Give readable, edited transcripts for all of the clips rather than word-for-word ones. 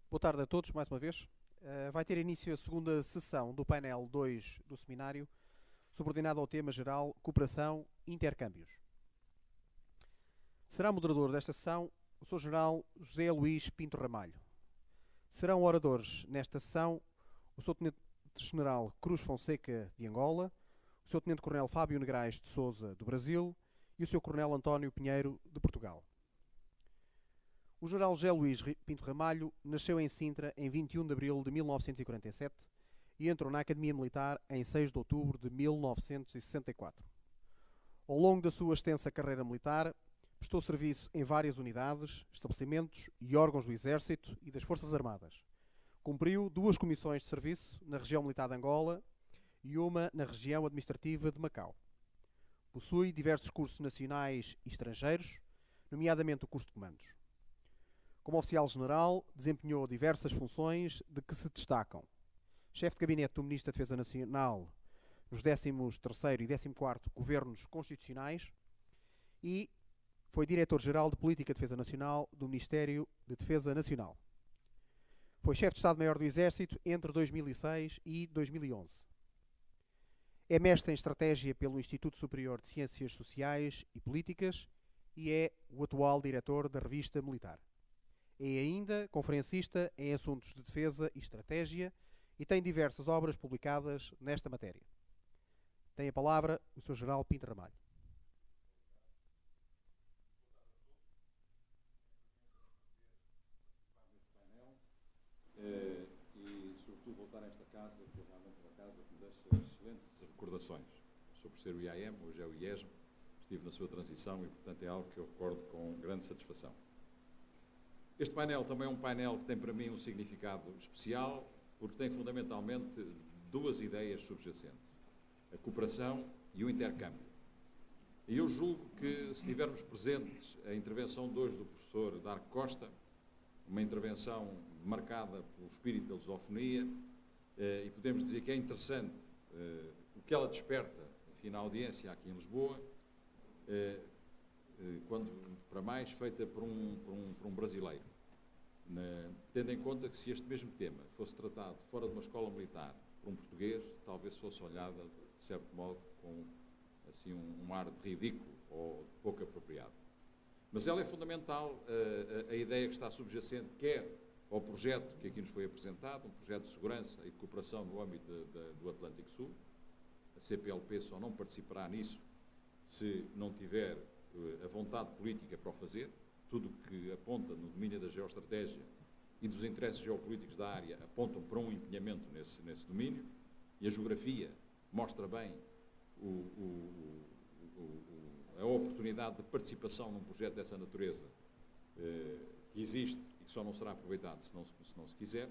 Boa tarde a todos, mais uma vez. Vai ter início a segunda sessão do painel 2 do seminário, subordinado ao tema geral Cooperação e Intercâmbios. Será moderador desta sessão o Sr. General José Luís Pinto Ramalho. Serão oradores nesta sessão o Sr. Tenente-General Cruz Fonseca, de Angola, o Sr. Tenente-Coronel Fábio Negrais de Sousa, do Brasil, e o Sr. Coronel António Pinheiro, de Portugal. O General José Luís Pinto Ramalho nasceu em Sintra em 21 de abril de 1947 e entrou na Academia Militar em 6 de outubro de 1964. Ao longo da sua extensa carreira militar, prestou serviço em várias unidades, estabelecimentos e órgãos do Exército e das Forças Armadas. Cumpriu 2 comissões de serviço na região militar de Angola e uma na região administrativa de Macau. Possui diversos cursos nacionais e estrangeiros, nomeadamente o curso de comandos. Como oficial-general, desempenhou diversas funções de que se destacam: chefe de gabinete do Ministro da Defesa Nacional nos 13º e 14º Governos Constitucionais e foi diretor-geral de Política de Defesa Nacional do Ministério de Defesa Nacional. Foi chefe de Estado-Maior do Exército entre 2006 e 2011. É mestre em Estratégia pelo Instituto Superior de Ciências Sociais e Políticas e é o atual diretor da Revista Militar. É ainda conferencista em assuntos de defesa e estratégia e tem diversas obras publicadas nesta matéria. Tem a palavra o Sr. General Pinto Ramalho. E, sobretudo, voltar a esta casa, que é realmente uma casa que me deixa excelentes recordações sobre ser o IAM, hoje é o IESM. Estive na sua transição e, portanto, é algo que eu recordo com grande satisfação. Este painel também é um painel que tem para mim um significado especial, porque tem fundamentalmente 2 ideias subjacentes: a cooperação e o intercâmbio. E eu julgo que, se tivermos presentes a intervenção de hoje do professor Darco Costa, uma intervenção marcada pelo espírito da lusofonia, e podemos dizer que é interessante o que ela desperta, enfim, na audiência aqui em Lisboa, quando, para mais, feita por um brasileiro. Tendo em conta que, se este mesmo tema fosse tratado fora de uma escola militar por um português, talvez fosse olhada, de certo modo, com assim, um ar de ridículo ou de pouco apropriado. Mas ela é fundamental, a ideia que está subjacente, quer ao projeto que aqui nos foi apresentado, um projeto de segurança e de cooperação no âmbito do Atlântico Sul. A CPLP só não participará nisso se não tiver a vontade política para o fazer. Tudo o que aponta no domínio da geoestratégia e dos interesses geopolíticos da área apontam para um empenhamento nesse domínio, e a geografia mostra bem a oportunidade de participação num projeto dessa natureza que existe e que só não será aproveitado se não se quiser.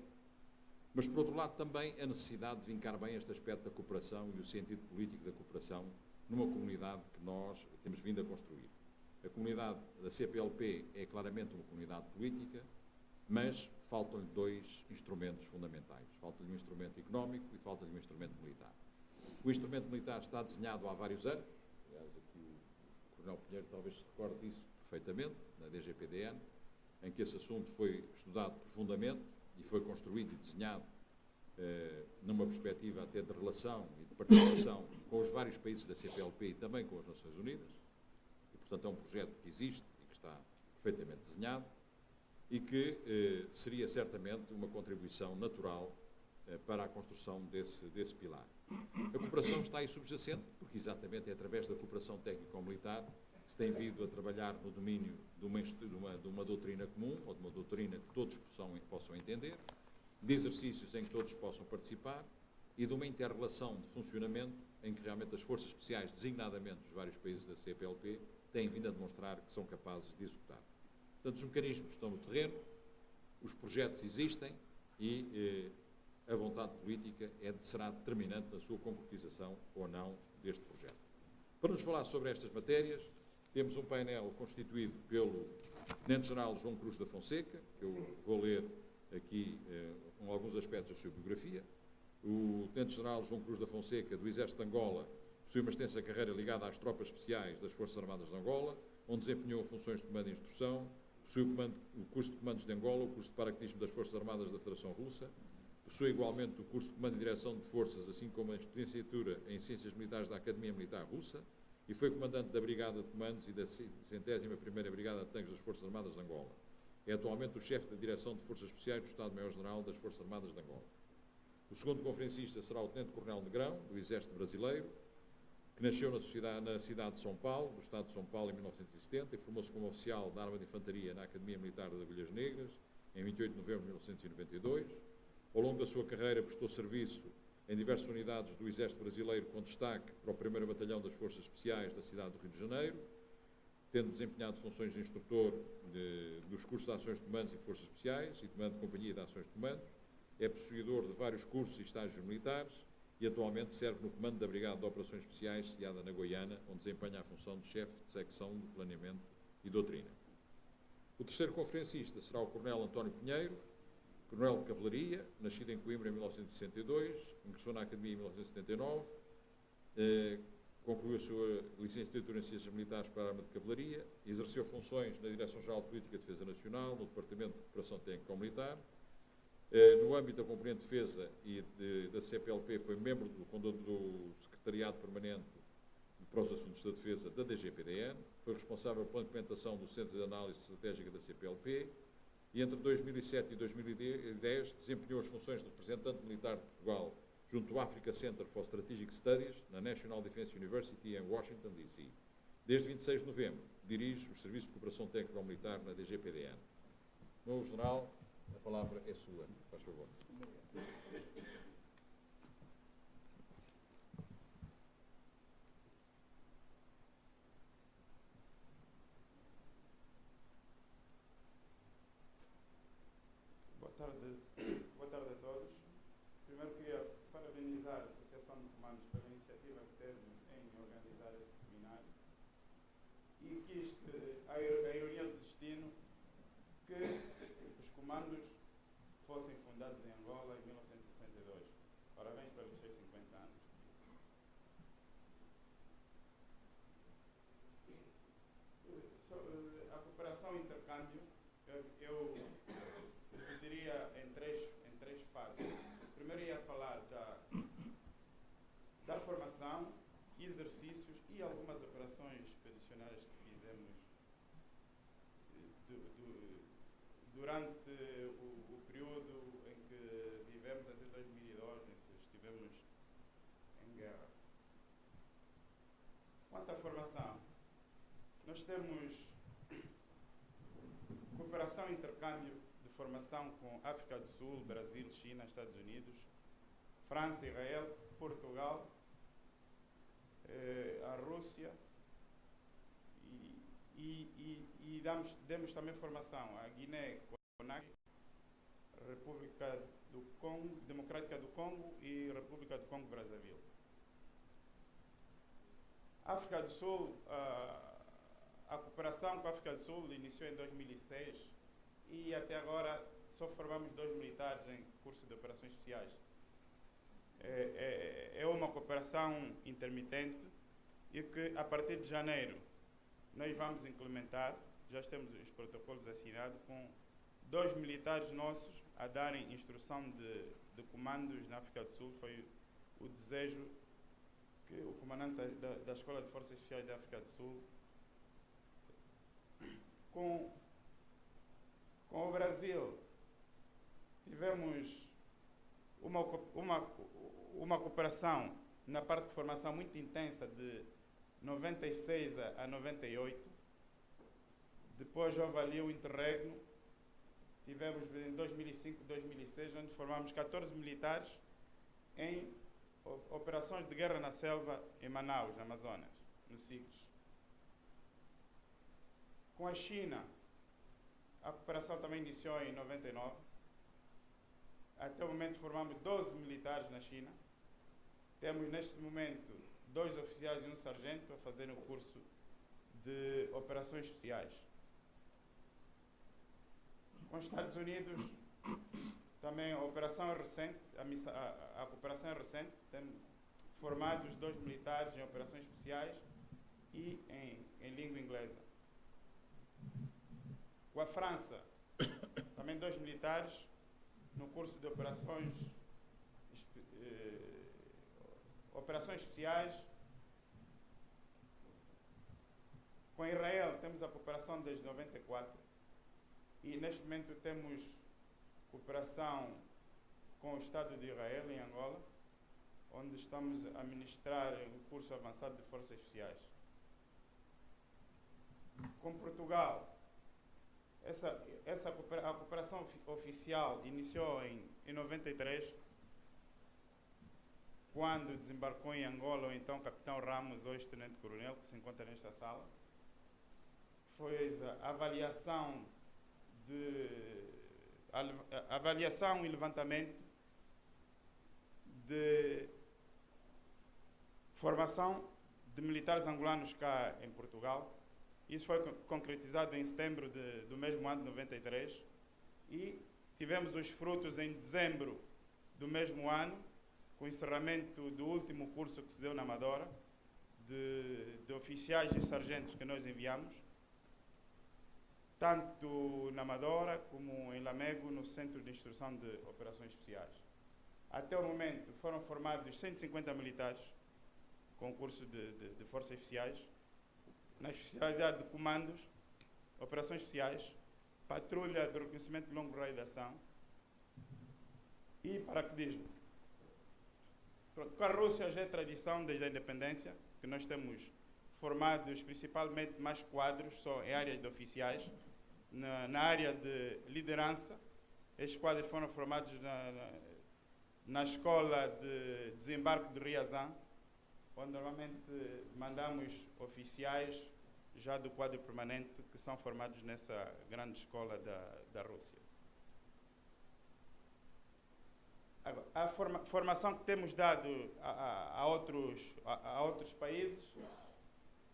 Mas, por outro lado, também a necessidade de vincar bem este aspecto da cooperação e o sentido político da cooperação numa comunidade que nós temos vindo a construir. A comunidade da CPLP é claramente uma comunidade política, mas faltam-lhe 2 instrumentos fundamentais. Falta-lhe um instrumento económico e falta-lhe um instrumento militar. O instrumento militar está desenhado há vários anos. Aliás, aqui o Coronel Pinheiro talvez se recorde disso perfeitamente, na DGPDN, em que esse assunto foi estudado profundamente e foi construído e desenhado numa perspectiva até de relação e de participação com os vários países da CPLP e também com as Nações Unidas. E, portanto, é um projeto que existe e que está perfeitamente desenhado e que seria certamente uma contribuição natural para a construção desse pilar. A cooperação está aí subjacente, porque exatamente é através da cooperação técnico-militar que se tem vindo a trabalhar no domínio de uma doutrina comum, ou de uma doutrina que todos possam entender, de exercícios em que todos possam participar e de uma inter-relação de funcionamento em que realmente as forças especiais, designadamente dos vários países da CPLP, têm vindo a demonstrar que são capazes de executar. Portanto, os mecanismos estão no terreno, os projetos existem e a vontade política será determinante na sua concretização ou não deste projeto. Para nos falar sobre estas matérias, temos um painel constituído pelo Tenente-General João Cruz da Fonseca, que eu vou ler aqui alguns aspectos da sua biografia. O Tenente-General João Cruz da Fonseca, do Exército de Angola, possui uma extensa carreira ligada às tropas especiais das Forças Armadas de Angola, onde desempenhou funções de comando e instrução, Possui o curso de comandos de Angola, o curso de paraquedismo das Forças Armadas da Federação Russa. Possui igualmente o curso de comando e direção de forças, assim como a licenciatura em Ciências Militares da Academia Militar Russa, e foi comandante da Brigada de Comandos e da 101ª Brigada de Tanques das Forças Armadas de Angola. É atualmente o chefe da Direção de Forças Especiais do Estado-Maior-General das Forças Armadas de Angola. O segundo conferencista será o Tenente-Coronel Negrão, do Exército Brasileiro, que nasceu na cidade de São Paulo, do Estado de São Paulo, em 1970, e formou-se como oficial da Arma de Infantaria na Academia Militar de Agulhas Negras, em 28 de novembro de 1992. Ao longo da sua carreira prestou serviço em diversas unidades do Exército Brasileiro, com destaque para o 1º Batalhão das Forças Especiais da cidade do Rio de Janeiro, tendo desempenhado funções de instrutor dos cursos de ações de comandos e forças especiais e comando de companhia de ações de comandos. É possuidor de vários cursos e estágios militares e atualmente serve no comando da Brigada de Operações Especiais, sediada na Goiânia, onde desempenha a função de chefe de secção de planeamento e doutrina. O terceiro conferencista será o Coronel António Pinheiro, Coronel de Cavalaria, nascido em Coimbra em 1962, ingressou na Academia em 1979, concluiu a sua licenciatura em Ciências Militares para a Arma de Cavalaria, exerceu funções na Direção-Geral de Política de Defesa Nacional, no Departamento de Cooperação Técnico-Militar. No âmbito da Componente de Defesa e da CPLP, foi membro do Secretariado Permanente para os Assuntos da Defesa da DGPDN, foi responsável pela implementação do Centro de Análise Estratégica da CPLP e entre 2007 e 2010 desempenhou as funções de representante militar de Portugal junto ao Africa Center for Strategic Studies na National Defense University em Washington, D.C. Desde 26 de novembro dirige os Serviços de Cooperação Técnico-Militar na DGPDN. Meu General, a palavra é sua, faz favor. Boa tarde a todos. Primeiro queria parabenizar a Associação de Comandos pela iniciativa que teve em organizar esse seminário e quis que a ironia do destino que os comandos fossem fundados em Angola em 1962. Parabéns pelos seus 50 anos. A cooperação e intercâmbio, eu dividiria em três fases. Primeiro ia falar da formação, exercícios e algumas operações expedicionárias que fizemos durante o período em que vivemos até 2002, em que estivemos em guerra. Quanto à formação, nós temos cooperação e intercâmbio de formação com África do Sul, Brasil, China, Estados Unidos, França, Israel, Portugal, a Rússia e demos também formação à Guiné-Conakry, República do Congo, Democrática do Congo e República do Congo-Brazzaville. África do Sul, a cooperação com a África do Sul iniciou em 2006 e até agora só formamos 2 militares em curso de operações especiais. É uma cooperação intermitente e que a partir de janeiro nós vamos implementar, já temos os protocolos assinados com 2 militares nossos a darem instrução de comandos na África do Sul. Foi o desejo que o comandante da Escola de Forças Especiais da África do Sul com o Brasil tivemos uma cooperação na parte de formação muito intensa de 96 a 98. Depois houve ali o interregno. Tivemos em 2005 e 2006, onde formamos 14 militares em operações de guerra na selva em Manaus, na Amazonas, no SIGS. Com a China, a cooperação também iniciou em 99. Até o momento formamos 12 militares na China. Temos neste momento 2 oficiais e um sargento a fazer o curso de operações especiais. Com os Estados Unidos, também a operação é recente, a cooperação é recente. Temos formados 2 militares em operações especiais e em língua inglesa. Com a França, também 2 militares no curso de operações especiais. Com Israel temos a cooperação desde 94 e neste momento temos cooperação com o Estado de Israel em Angola, onde estamos a ministrar um curso avançado de forças especiais. Com Portugal, a cooperação oficial iniciou em 93, quando desembarcou em Angola o então Capitão Ramos, hoje Tenente Coronel, que se encontra nesta sala. Foi a avaliação e levantamento de formação de militares angolanos cá em Portugal. Isso foi concretizado em setembro do mesmo ano de 93 e tivemos os frutos em dezembro do mesmo ano, com o encerramento do último curso que se deu na Amadora, de oficiais e sargentos que nós enviamos, tanto na Amadora como em Lamego, no Centro de Instrução de Operações Especiais. Até o momento foram formados 150 militares com o curso de Forças Especiais, na especialidade de comandos, operações especiais, patrulha de reconhecimento de longo raio de ação e paraquedismo. Com a Rússia já é tradição desde a independência, que nós temos formados principalmente mais quadros, só em áreas de oficiais. Na área de liderança, estes quadros foram formados na escola de desembarque de Riazan, onde normalmente mandamos oficiais já do quadro permanente que são formados nessa grande escola da Rússia. Agora, a formação que temos dado a outros países,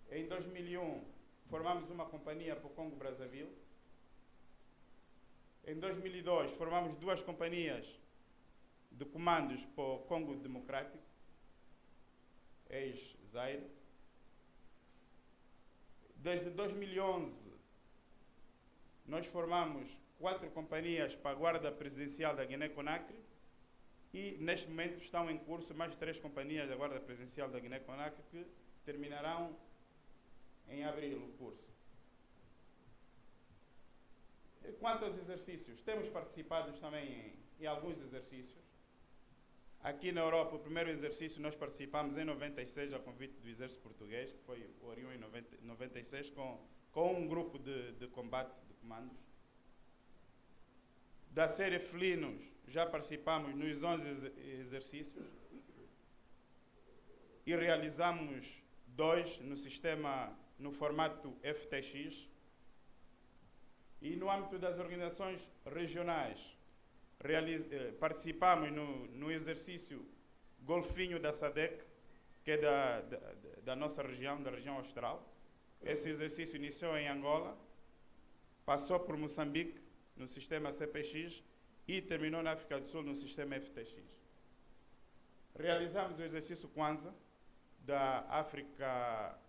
em 2001 formamos uma companhia para o Congo-Brazzaville. Em 2002 formamos 2 companhias de comandos para o Congo Democrático, ex-Zaire. Desde 2011, nós formamos 4 companhias para a Guarda Presidencial da Guiné-Conakry e, neste momento, estão em curso mais 3 companhias da Guarda Presidencial da Guiné-Conakry que terminarão em abril o curso. Quanto aos exercícios, temos participado também em alguns exercícios. Aqui na Europa, o primeiro exercício nós participamos em 96, a convite do Exército Português, que foi o Orion em 96, com um grupo de combate de comandos. Da série Felinos, já participamos nos 11 exercícios e realizamos 2 no formato FTX. E no âmbito das organizações regionais, participamos no exercício Golfinho da SADC, que é da nossa região, da região austral. Esse exercício iniciou em Angola, passou por Moçambique, no sistema CPX, e terminou na África do Sul, no sistema FTX. Realizamos o exercício Kwanza, da África.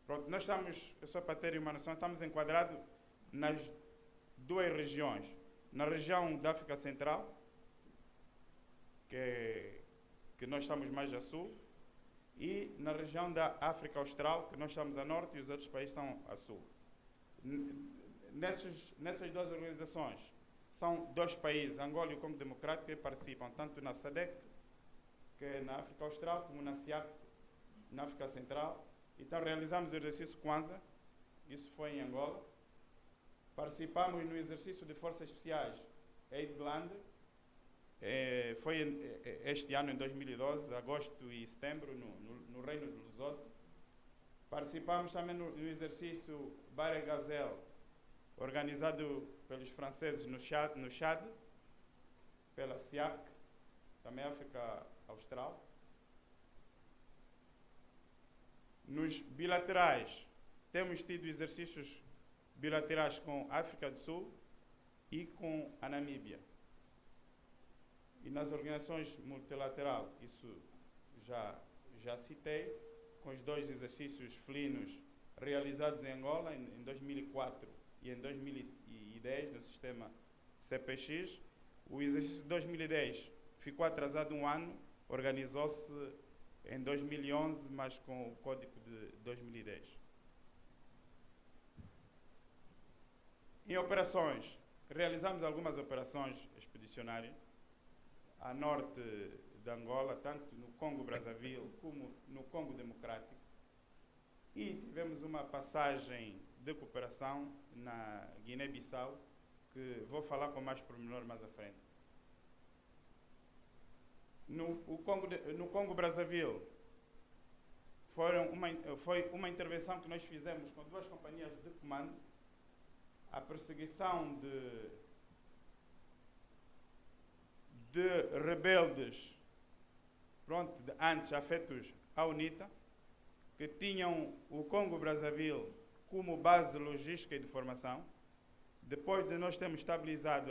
Pronto, nós estamos, só para terem uma noção, estamos enquadrados nas 2 regiões. Na região da África Central, que nós estamos mais a sul, e na região da África Austral, que nós estamos a norte e os outros países estão a sul. Nessas 2 organizações, são 2 países, Angola e o Congo Democrático, que participam tanto na SADC, que é na África Austral, como na SIAC, na África Central. Então realizamos o exercício Kwanza, isso foi em Angola. Participamos no exercício de forças especiais Eidland, foi este ano, em 2012, agosto e setembro, no Reino de Lesotho. Participamos também no exercício Barre Gazelle, organizado pelos franceses no Chad, pela SIAC, também África Austral. Nos bilaterais, temos tido exercícios bilaterais com a África do Sul e com a Namíbia. E nas organizações multilaterais, isso já citei, com os 2 exercícios felinos realizados em Angola em 2004 e e em 2010 no sistema CPX. O exercício de 2010 ficou atrasado um ano, organizou-se em 2011, mas com o código de 2010. Em operações, realizamos algumas operações expedicionárias a norte de Angola, tanto no Congo-Brazzaville como no Congo Democrático. E tivemos uma passagem de cooperação na Guiné-Bissau, que vou falar com mais pormenor mais à frente. No Congo-Brazzaville, foi uma intervenção que nós fizemos com 2 companhias de comando, a perseguição de rebeldes, antes afetos à UNITA, que tinham o Congo-Brazzaville como base logística e de formação. Depois de nós termos estabilizado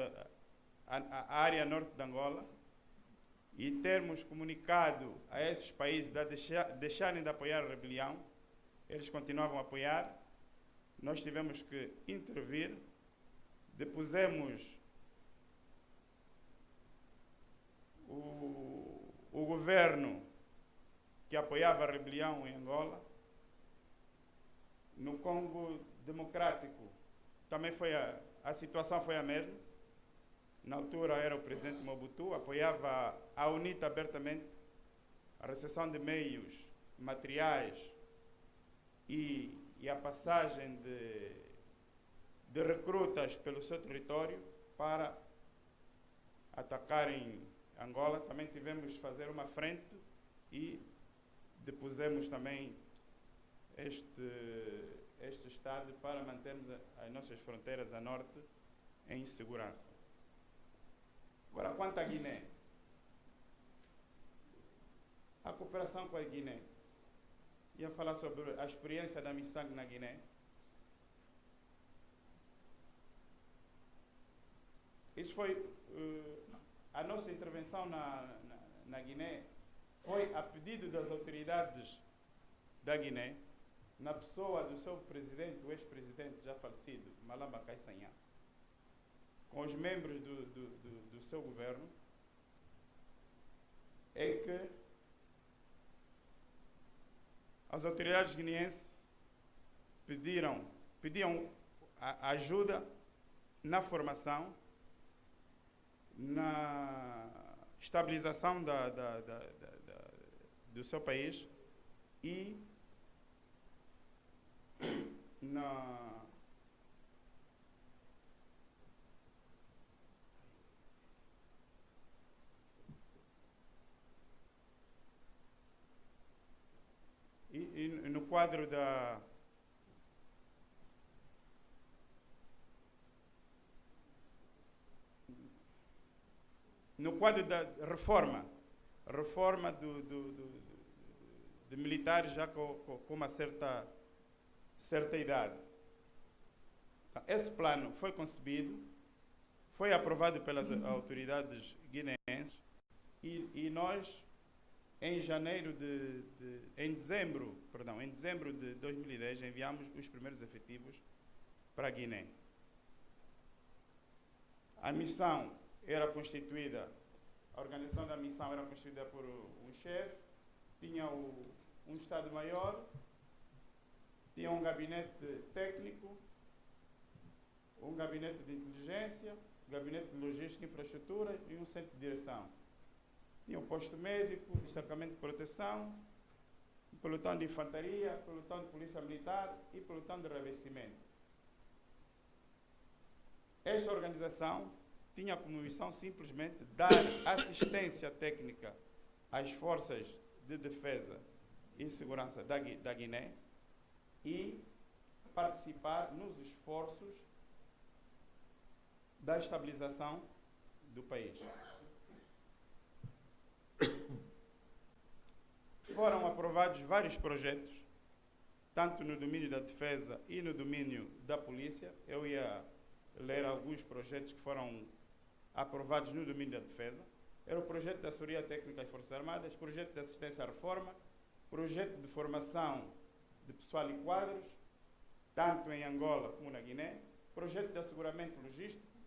a área norte de Angola e termos comunicado a esses países de deixarem de apoiar a rebelião, eles continuavam a apoiar. Nós tivemos que intervir, depusemos o governo que apoiava a rebelião em Angola. No Congo Democrático também a situação foi a mesma. Na altura era o presidente Mobutu, apoiava a UNITA abertamente, a recepção de meios, materiais e a passagem de recrutas pelo seu território para atacarem Angola. Também tivemos que fazer uma frente e depusemos também este Estado para mantermos as nossas fronteiras a norte em segurança. Agora, quanto à Guiné, a cooperação com a Guiné. Ia falar sobre a experiência da MISANG na Guiné. Isso foi a nossa intervenção na Guiné, foi a pedido das autoridades da Guiné, na pessoa do seu presidente, o ex-presidente já falecido, Malamba Kaissanha, com os membros do seu governo, é que as autoridades guineenses pediam ajuda na formação, na estabilização do seu país e no quadro da reforma de militares já com uma certa idade. Então, esse plano foi concebido, foi aprovado pelas autoridades guineenses e nós, em dezembro de 2010, enviamos os primeiros efetivos para a Guiné. A missão era constituída, a organização da missão era constituída por um chefe, tinha um Estado-Maior, tinha um gabinete técnico, um gabinete de inteligência, um gabinete de logística e infraestrutura e um centro de direção. Tinha um posto médico, destacamento de proteção, um pelotão de infantaria, pelotão de polícia militar e pelotão de reabastecimento. Esta organização tinha como missão simplesmente dar assistência técnica às forças de defesa e segurança da Guiné e participar nos esforços da estabilização do país. Foram aprovados vários projetos, tanto no domínio da defesa e no domínio da polícia. Eu ia ler alguns projetos que foram aprovados no domínio da defesa. Era o projeto da assessoria técnica às Forças Armadas, projeto de assistência à reforma, projeto de formação de pessoal e quadros, tanto em Angola como na Guiné, projeto de asseguramento logístico,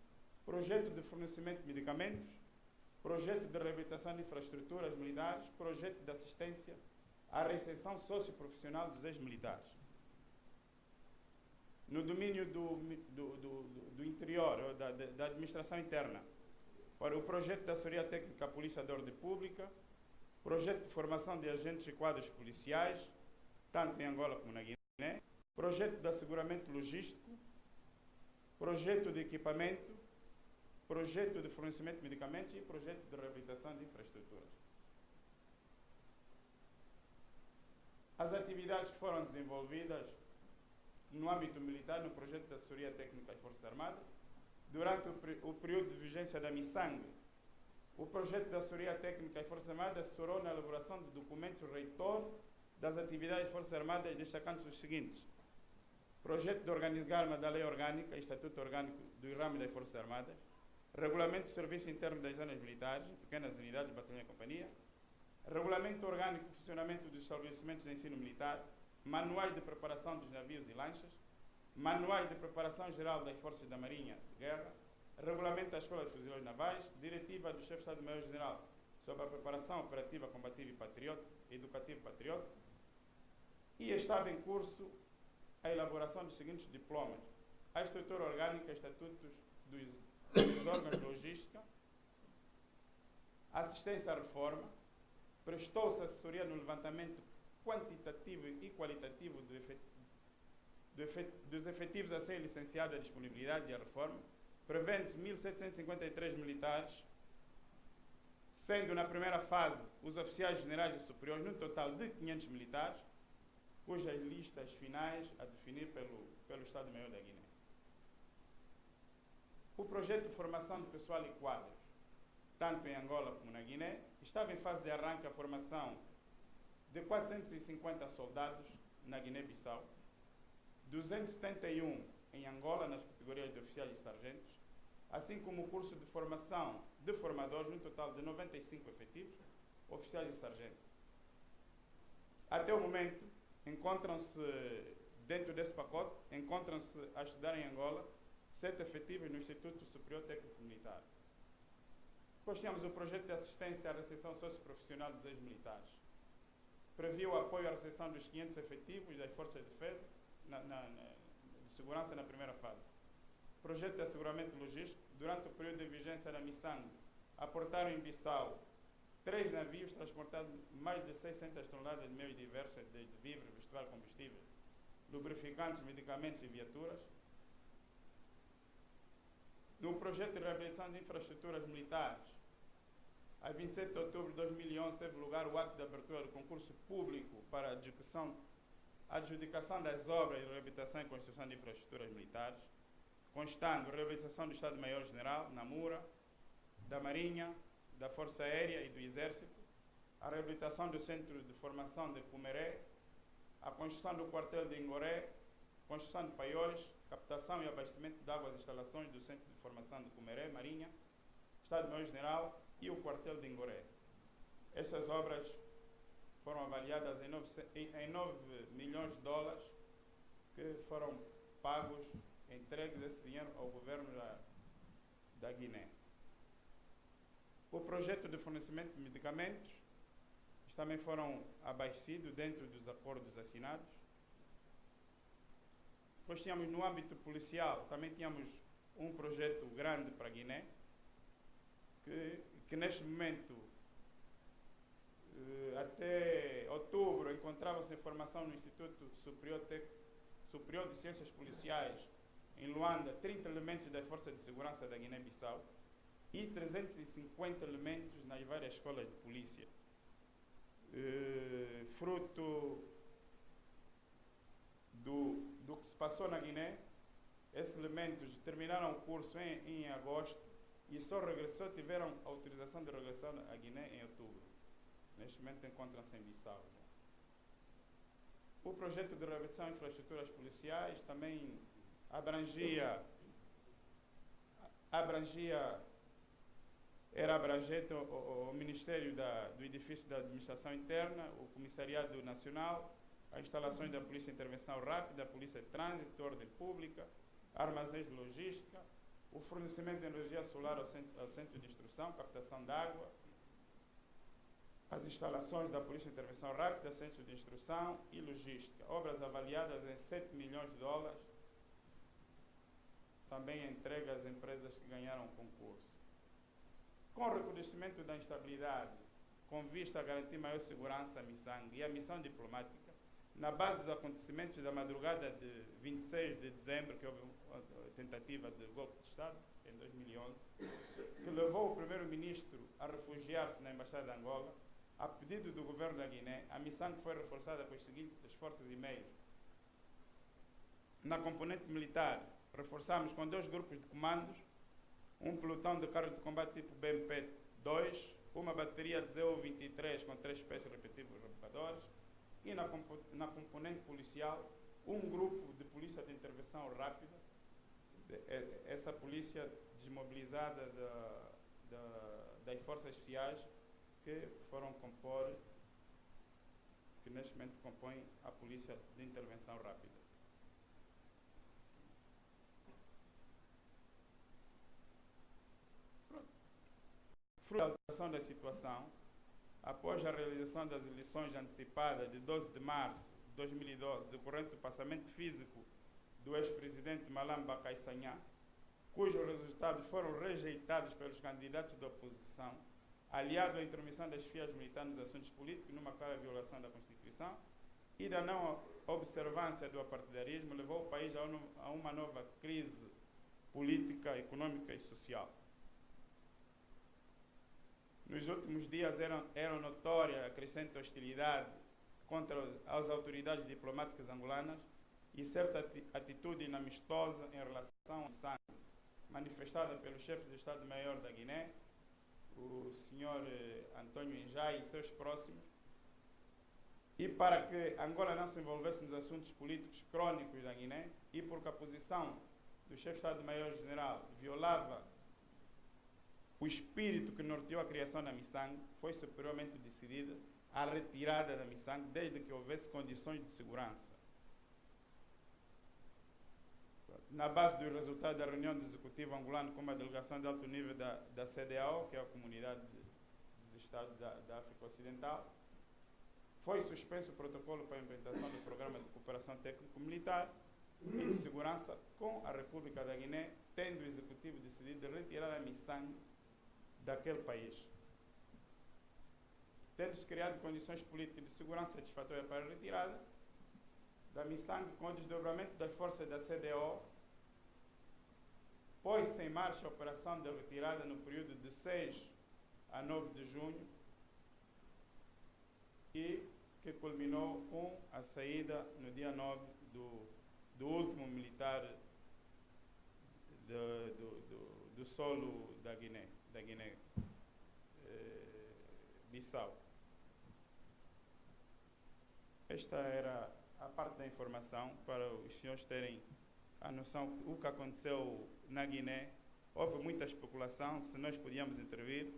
projeto de fornecimento de medicamentos, projeto de reabilitação de infraestruturas militares, projeto de assistência à reinserção socioprofissional dos ex-militares. No domínio do interior, da administração interna, para o projeto de assessoria técnica à Polícia de Ordem Pública, projeto de formação de agentes e quadros policiais, tanto em Angola como na Guiné, projeto de asseguramento logístico, projeto de equipamento, projeto de fornecimento de medicamentos e projeto de reabilitação de infraestruturas. As atividades que foram desenvolvidas no âmbito militar, no projeto de assessoria técnica às Forças Armadas, durante o período de vigência da MISANG, o projeto de assessoria técnica às Forças Armadas assessorou na elaboração de documentos reitor das atividades das Forças Armadas, destacando os seguintes: projeto de organigrama da Lei Orgânica e Estatuto Orgânico do Ramo das Forças Armadas, regulamento de serviço interno das zonas militares, pequenas unidades, batalhão e companhia, regulamento orgânico de funcionamento dos estabelecimentos de ensino militar, manuais de preparação dos navios e lanchas, manuais de preparação geral das forças da Marinha de Guerra, regulamento da Escola de Fuzileiros Navais, diretiva do Chefe de Estado-Maior-General sobre a preparação operativa combativa e patriótica, educativa e patriótica, e estava em curso a elaboração dos seguintes diplomas: a estrutura orgânica, estatutos dos órgãos de logística, assistência à reforma, prestou-se assessoria no levantamento quantitativo e qualitativo dos efetivos a serem licenciados, a disponibilidade e a reforma, prevendo-se 1.753 militares, sendo na primeira fase os oficiais generais e superiores, num total de 500 militares, cujas listas finais a definir pelo Estado-Maior da Guiné. O projeto de formação de pessoal e quadros, tanto em Angola como na Guiné, estava em fase de arranque a formação de 450 soldados na Guiné-Bissau, 271 em Angola nas categorias de oficiais e sargentos, assim como o curso de formação de formadores, num total de 95 efetivos, oficiais e sargentos. Até o momento, encontram-se, dentro desse pacote, encontram-se a estudar em Angola 7 efetivos no Instituto Superior Técnico Militar. Depois tínhamos o projeto de assistência à recepção socioprofissional dos ex-militares. Previu o apoio à recepção dos 500 efetivos das Forças de Defesa de Segurança na primeira fase. Projeto de asseguramento logístico. Durante o período de vigência da MISANG, aportaram em Bissau 3 navios transportando mais de 600 toneladas de meios diversos, desde víveres, vestuário, combustíveis, lubrificantes, medicamentos e viaturas. No projeto de reabilitação de infraestruturas militares, a 27 de outubro de 2011 teve lugar o ato de abertura do concurso público para a adjudicação das obras de reabilitação e construção de infraestruturas militares, constando a reabilitação do Estado-Maior-General, Namura, da Marinha, da Força Aérea e do Exército, a reabilitação do Centro de Formação de Cumeré, a construção do quartel de Ingoré, construção de paióis, captação e abastecimento de água às instalações do Centro de Formação de Cumeré, Marinha, Estado-Maior-General e o quartel de Ingoré. Estas obras foram avaliadas em 9 milhões de dólares, que foram pagos, entregues esse dinheiro ao governo da Guiné. O projeto de fornecimento de medicamentos também foram abastecidos dentro dos acordos assinados. Depois tínhamos no âmbito policial, também tínhamos um projeto grande para a Guiné, que neste momento, até outubro, encontrava-se em formação no Instituto Superior de Ciências Policiais, em Luanda, 30 elementos das Forças de Segurança da Guiné-Bissau e 350 elementos nas várias escolas de polícia. Fruto do que se passou na Guiné, esses elementos terminaram o curso em agosto e só tiveram autorização de regressar à Guiné em outubro. Neste momento encontram-se em Bissau. O projeto de reabilitação de infraestruturas policiais também era abrangente o Ministério do Edifício da Administração Interna, o Comissariado Nacional, as instalações da Polícia de Intervenção Rápida, a Polícia de Trânsito, Ordem Pública, armazéns de logística, o fornecimento de energia solar ao centro de instrução, captação de água, as instalações da Polícia de Intervenção Rápida, centro de instrução e logística. Obras avaliadas em 7 milhões de dólares, também entregue às empresas que ganharam o concurso. Com o reconhecimento da instabilidade, com vista a garantir maior segurança à Missang e à missão diplomática, na base dos acontecimentos da madrugada de 26 de dezembro, que houve uma tentativa de golpe de Estado, em 2011, que levou o primeiro-ministro a refugiar-se na Embaixada de Angola, a pedido do governo da Guiné, a Missang foi reforçada com os seguintes esforços e meios. Na componente militar, reforçamos com 2 grupos de comandos, um pelotão de carros de combate tipo BMP-2, uma bateria de ZU-23 com 3 peças repetitivos revogadores, e na componente policial, um grupo de polícia de intervenção rápida, essa polícia desmobilizada das forças especiais, que foram compor, que neste momento compõem a polícia de intervenção rápida. Fruto da alteração da situação, após a realização das eleições antecipadas de 12 de março de 2012, decorrente do passamento físico do ex-presidente Malam Bakai Sanha, cujos resultados foram rejeitados pelos candidatos da oposição, aliado à intromissão das chefias militares nos assuntos políticos, numa clara violação da Constituição, e da não observância do apartidarismo, levou o país a uma nova crise política, econômica e social. Nos últimos dias era notória a crescente hostilidade contra as autoridades diplomáticas angolanas e certa atitude inamistosa em relação ao sangue, manifestada pelo chefe do Estado-Maior da Guiné, o senhor Antônio Njai e seus próximos, e para que Angola não se envolvesse nos assuntos políticos crônicos da Guiné, e porque a posição do chefe de Estado-Maior-General violava o espírito que norteou a criação da Missang, foi superiormente decidida a retirada da Missang desde que houvesse condições de segurança. Na base dos resultados da reunião do Executivo angolano com a delegação de alto nível da CEDEAO, que é a Comunidade dos Estados da África Ocidental, foi suspenso o protocolo para a implementação do Programa de Cooperação Técnico-Militar e de Segurança com a República da Guiné, tendo o Executivo decidido retirar a Missang daquele país. Tendo-se criado condições políticas de segurança satisfatórias para a retirada da Missang, com o desdobramento das forças da CEDEAO, pôs-se em marcha a operação de retirada no período de 6 a 9 de junho e que culminou com a saída no dia 9 do último militar do solo da Guiné-Bissau. Esta era a parte da informação para os senhores terem a noção do que aconteceu na Guiné. Houve muita especulação se nós podíamos intervir.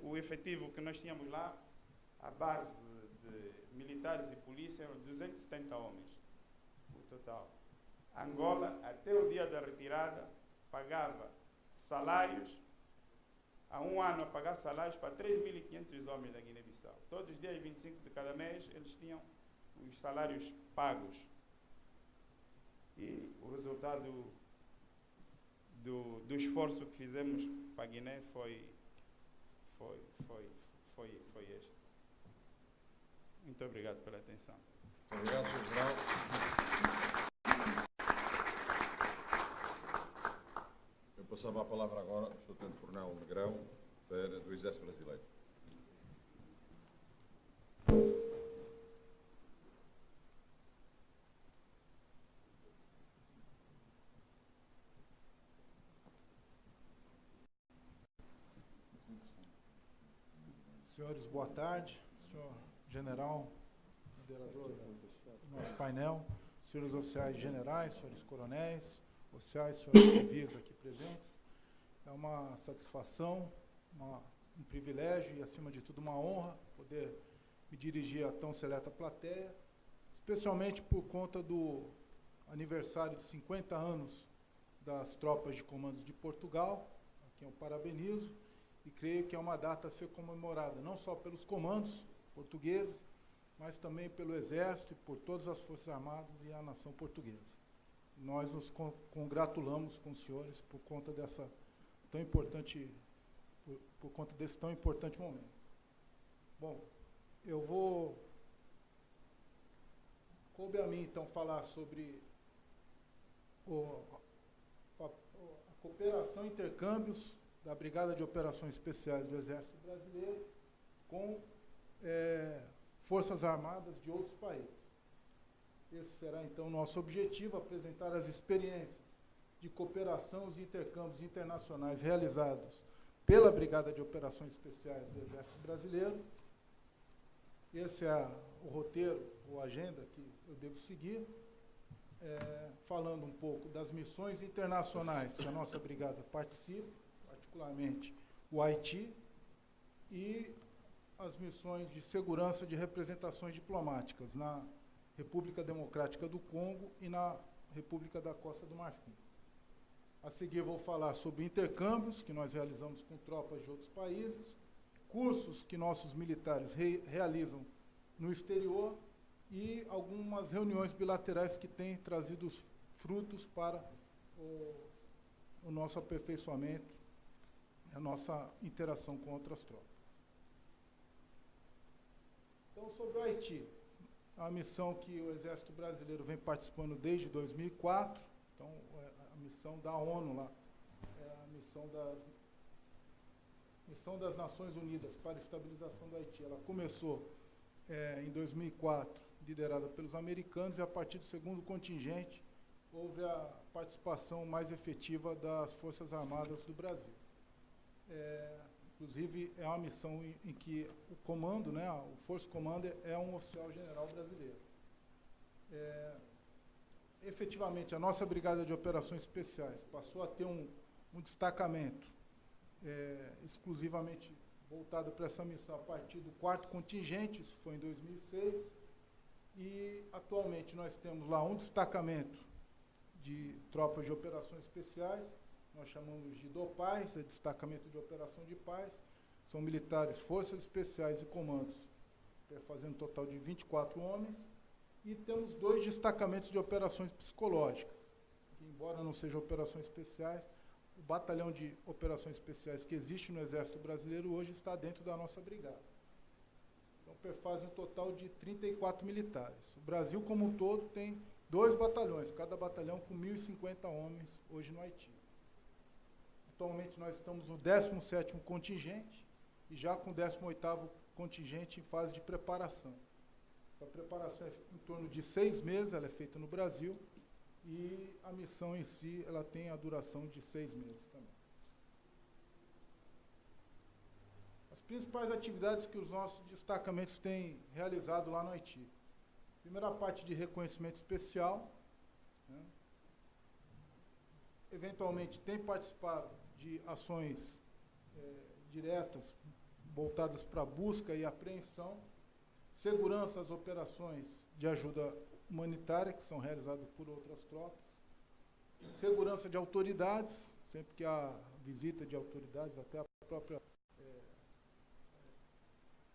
O efetivo que nós tínhamos lá, a base de militares e polícia, eram 270 homens, o total. Angola, até o dia da retirada, pagava salários, há um ano a pagar salários para 3.500 homens da Guiné-Bissau. Todos os dias 25 de cada mês, eles tinham os salários pagos. E o resultado do esforço que fizemos para a Guiné foi este. Muito obrigado pela atenção. Obrigado, Sr. General. Eu passava a palavra agora ao Sr. Tenente-Coronel Negrão, do Exército Brasileiro. Senhores, boa tarde. Senhor General, moderador do nosso painel, senhores oficiais generais, senhores coronéis, oficiais, senhores civis aqui presentes. É uma satisfação, um privilégio e, acima de tudo, uma honra poder me dirigir a tão seleta plateia, especialmente por conta do aniversário de 50 anos das tropas de comandos de Portugal, a quem eu parabenizo, e creio que é uma data a ser comemorada, não só pelos comandos portugueses, mas também pelo Exército, por todas as Forças Armadas e a nação portuguesa. Nós nos congratulamos com os senhores por conta dessa tão importante, por conta desse tão importante momento. Bom, coube a mim, então, falar sobre a cooperação e intercâmbios da Brigada de Operações Especiais do Exército Brasileiro com Forças Armadas de outros países. Esse será, então, o nosso objetivo, apresentar as experiências de cooperação e intercâmbios internacionais realizados pela Brigada de Operações Especiais do Exército Brasileiro. Esse é o roteiro, ou agenda que eu devo seguir, falando um pouco das missões internacionais que a nossa brigada participa, particularmente o Haiti, e as missões de segurança de representações diplomáticas na República Democrática do Congo e na República da Costa do Marfim. A seguir vou falar sobre intercâmbios que nós realizamos com tropas de outros países, cursos que nossos militares realizam no exterior e algumas reuniões bilaterais que têm trazido frutos para o nosso aperfeiçoamento, a nossa interação com outras tropas. Então, sobre o Haiti, a missão que o Exército Brasileiro vem participando desde 2004, então, a missão da ONU lá, a missão das Nações Unidas para a Estabilização do Haiti. Ela começou em 2004, liderada pelos americanos, e a partir do segundo contingente houve a participação mais efetiva das Forças Armadas do Brasil. Inclusive, é uma missão em que o comando, o Force Commander, é um oficial general brasileiro. Efetivamente, a nossa Brigada de Operações Especiais passou a ter um destacamento exclusivamente voltado para essa missão a partir do 4º contingente, isso foi em 2006, e atualmente nós temos lá um destacamento de tropas de operações especiais, nós chamamos de DOPAS, Destacamento de Operação de Paz, são militares, forças especiais e comandos, fazendo um total de 24 homens, e temos 2 destacamentos de operações psicológicas, que, embora não sejam operações especiais, o batalhão de operações especiais que existe no Exército Brasileiro hoje está dentro da nossa brigada. Então, fazem um total de 34 militares. O Brasil, como um todo, tem 2 batalhões, cada batalhão com 1.050 homens hoje no Haiti. Atualmente, nós estamos no 17º contingente e já com o 18º contingente em fase de preparação. Essa preparação é em torno de 6 meses, ela é feita no Brasil, e a missão em si, ela tem a duração de 6 meses também. As principais atividades que os nossos destacamentos têm realizado lá no Haiti. Primeira parte de reconhecimento especial, eventualmente tem participado de ações diretas voltadas para busca e apreensão, segurança às operações de ajuda humanitária, que são realizadas por outras tropas, segurança de autoridades, sempre que há visita de autoridades, até a própria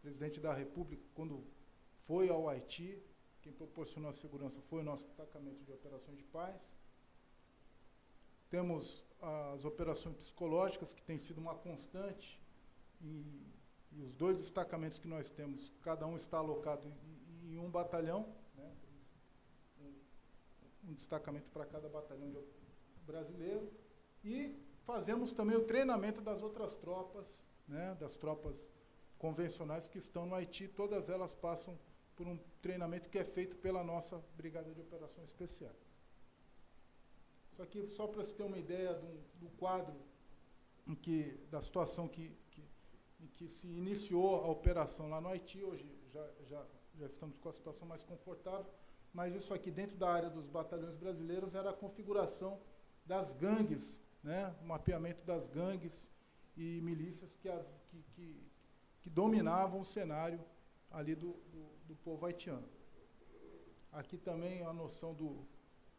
presidente da República, quando foi ao Haiti, quem proporcionou a segurança foi o nosso destacamento de operações de paz. Temos as operações psicológicas, que tem sido uma constante, e os 2 destacamentos que nós temos, cada um está alocado em um batalhão, um destacamento para cada batalhão brasileiro, e fazemos também o treinamento das outras tropas, das tropas convencionais que estão no Haiti, todas elas passam por um treinamento que é feito pela nossa Brigada de Operações Especiais. Isso aqui só para você ter uma ideia do quadro da situação em que se iniciou a operação lá no Haiti. Hoje já estamos com a situação mais confortável, mas isso aqui dentro da área dos batalhões brasileiros era a configuração das gangues, o mapeamento das gangues e milícias que dominavam o cenário ali do povo haitiano. Aqui também a noção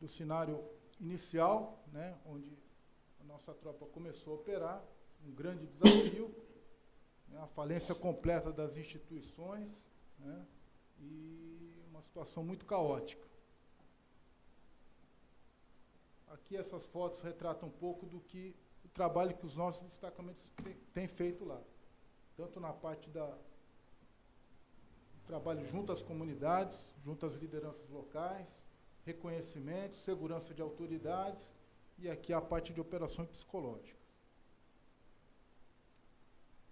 do cenário inicial, né, onde a nossa tropa começou a operar, um grande desafio, né, a falência completa das instituições, né, e uma situação muito caótica. Aqui essas fotos retratam um pouco do que o trabalho que os nossos destacamentos têm feito lá, tanto na parte do trabalho junto às comunidades, junto às lideranças locais, reconhecimento, segurança de autoridades, e aqui a parte de operações psicológicas.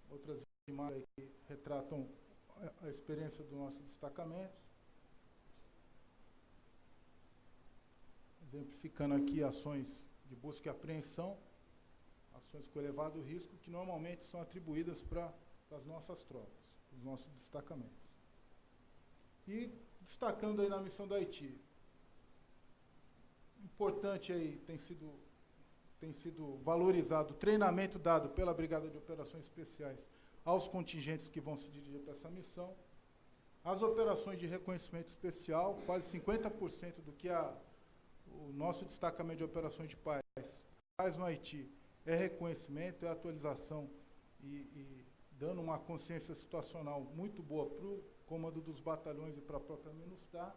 Outras imagens que retratam a experiência do nosso destacamento. Exemplificando aqui ações de busca e apreensão, ações com elevado risco, que normalmente são atribuídas para as nossas tropas, os nossos destacamentos. E destacando aí na missão do Haiti, importante aí tem sido valorizado o treinamento dado pela Brigada de Operações Especiais aos contingentes que vão se dirigir para essa missão. As operações de reconhecimento especial, quase 50% do que o nosso destacamento de operações de paz faz no Haiti é reconhecimento, é atualização e dando uma consciência situacional muito boa para o comando dos batalhões e para a própria MINUSTAH,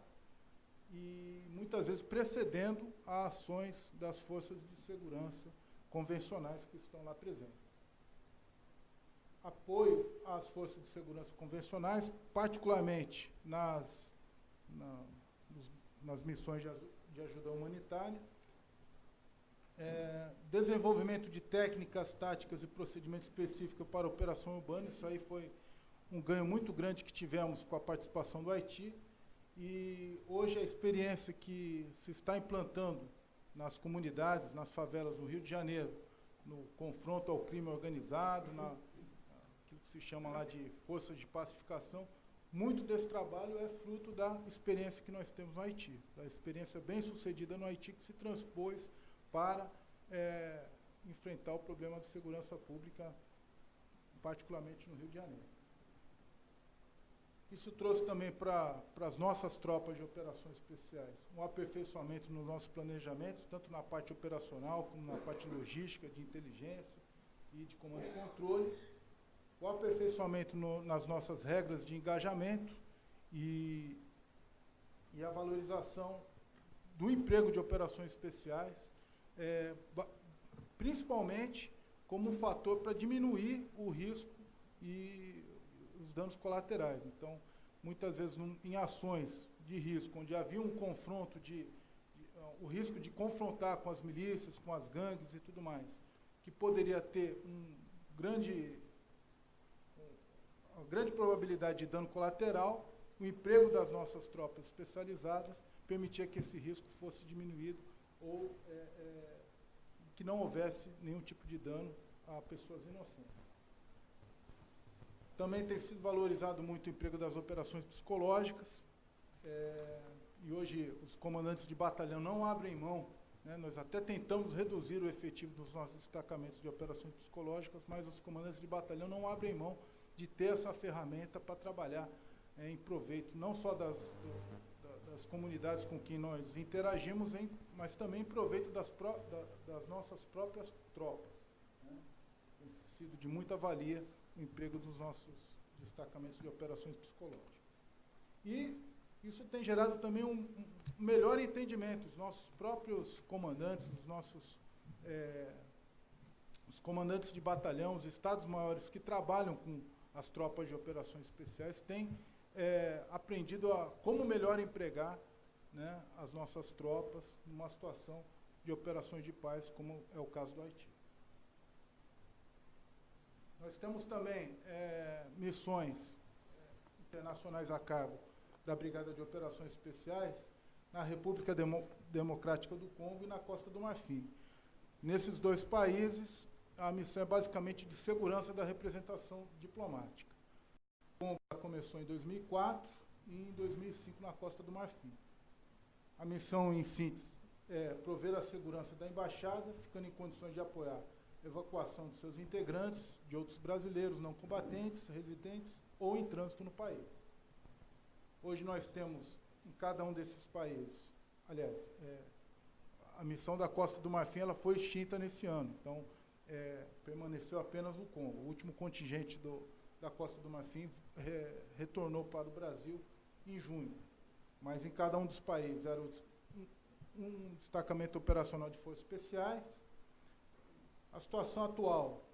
e muitas vezes precedendo a ações das forças de segurança convencionais que estão lá presentes. Apoio às forças de segurança convencionais, particularmente nas missões de ajuda humanitária, desenvolvimento de técnicas, táticas e procedimentos específicos para a operação urbana. Isso aí foi um ganho muito grande que tivemos com a participação do Haiti, e hoje a experiência que se está implantando nas comunidades, nas favelas do Rio de Janeiro, no confronto ao crime organizado, aquilo que se chama lá de forças de pacificação, muito desse trabalho é fruto da experiência que nós temos no Haiti, da experiência bem sucedida no Haiti, que se transpôs para enfrentar o problema de segurança pública, particularmente no Rio de Janeiro. Isso trouxe também para as nossas tropas de operações especiais um aperfeiçoamento nos nossos planejamentos, tanto na parte operacional como na parte logística, de inteligência e de comando e controle, o aperfeiçoamento nas nossas regras de engajamento e a valorização do emprego de operações especiais, principalmente como um fator para diminuir o risco e os danos colaterais. Então, muitas vezes, em ações de risco, onde havia um confronto, o risco de confrontar com as milícias, com as gangues e tudo mais, que poderia ter uma grande probabilidade de dano colateral, o emprego das nossas tropas especializadas permitia que esse risco fosse diminuído ou que não houvesse nenhum tipo de dano a pessoas inocentes. Também tem sido valorizado muito o emprego das operações psicológicas, e hoje os comandantes de batalhão não abrem mão, né, nós até tentamos reduzir o efetivo dos nossos destacamentos de operações psicológicas, mas os comandantes de batalhão não abrem mão de ter essa ferramenta para trabalhar em proveito, não só das comunidades com quem nós interagimos, mas também em proveito das nossas próprias tropas, né. Tem sido de muita valia o emprego dos nossos destacamentos de operações psicológicas. E isso tem gerado também um melhor entendimento. Os nossos próprios comandantes, os comandantes de batalhão, os estados-maiores que trabalham com as tropas de operações especiais têm aprendido a como melhor empregar, né, as nossas tropas numa situação de operações de paz, como é o caso do Haiti. Nós temos também missões internacionais a cargo da Brigada de Operações Especiais na República Democrática do Congo e na Costa do Marfim. Nesses dois países, a missão é basicamente de segurança da representação diplomática. O Congo começou em 2004 e em 2005 na Costa do Marfim. A missão, em síntese, é prover a segurança da embaixada, ficando em condições de apoiar evacuação de seus integrantes, de outros brasileiros não combatentes, residentes ou em trânsito no país. Hoje nós temos em cada um desses países, aliás, a missão da Costa do Marfim ela foi extinta nesse ano. Então, permaneceu apenas o Congo. O último contingente da Costa do Marfim retornou para o Brasil em junho. Mas em cada um dos países era um destacamento operacional de forças especiais. A situação atual,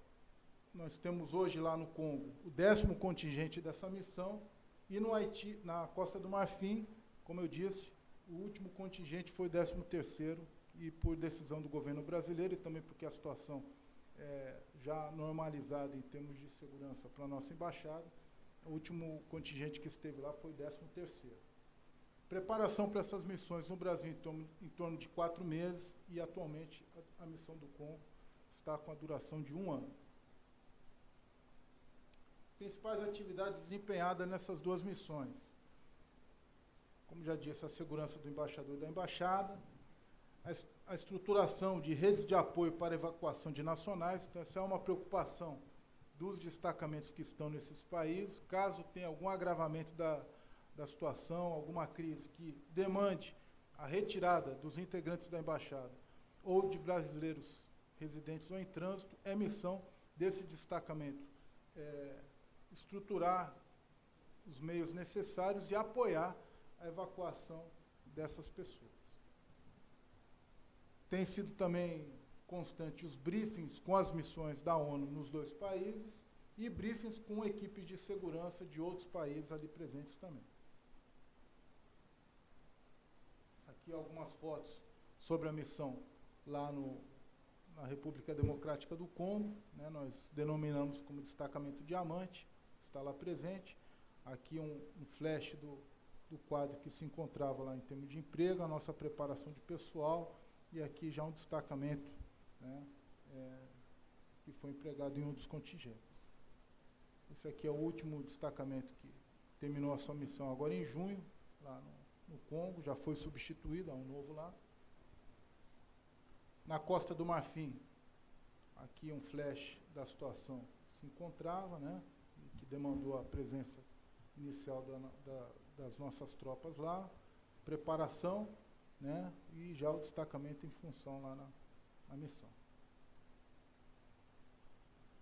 nós temos hoje lá no Congo o 10º contingente dessa missão, e no Haiti, na Costa do Marfim, como eu disse, o último contingente foi o 13º, e por decisão do governo brasileiro, e também porque a situação já normalizada em termos de segurança para a nossa embaixada, o último contingente que esteve lá foi o 13º. Preparação para essas missões no Brasil em torno de 4 meses, e atualmente a missão do Congo está com a duração de 1 ano. Principais atividades desempenhadas nessas 2 missões. Como já disse, a segurança do embaixador e da embaixada, a estruturação de redes de apoio para a evacuação de nacionais. Então, essa é uma preocupação dos destacamentos que estão nesses países. Caso tenha algum agravamento da situação, alguma crise que demande a retirada dos integrantes da embaixada ou de brasileiros residentes ou em trânsito, é missão desse destacamento estruturar os meios necessários e apoiar a evacuação dessas pessoas. Tem sido também constante os briefings com as missões da ONU nos 2 países e briefings com equipes de segurança de outros países ali presentes também. Aqui algumas fotos sobre a missão lá na República Democrática do Congo, né, nós denominamos como destacamento Diamante, está lá presente. Aqui um flash do quadro que se encontrava lá em termos de emprego, a nossa preparação de pessoal, e aqui já um destacamento, né, que foi empregado em um dos contingentes. Esse aqui é o último destacamento que terminou a sua missão agora em junho, lá no Congo, já foi substituído, há um novo lá. Na Costa do Marfim, aqui um flash da situação que se encontrava, né, que demandou a presença inicial das nossas tropas lá, preparação, né, e já o destacamento em função lá na missão.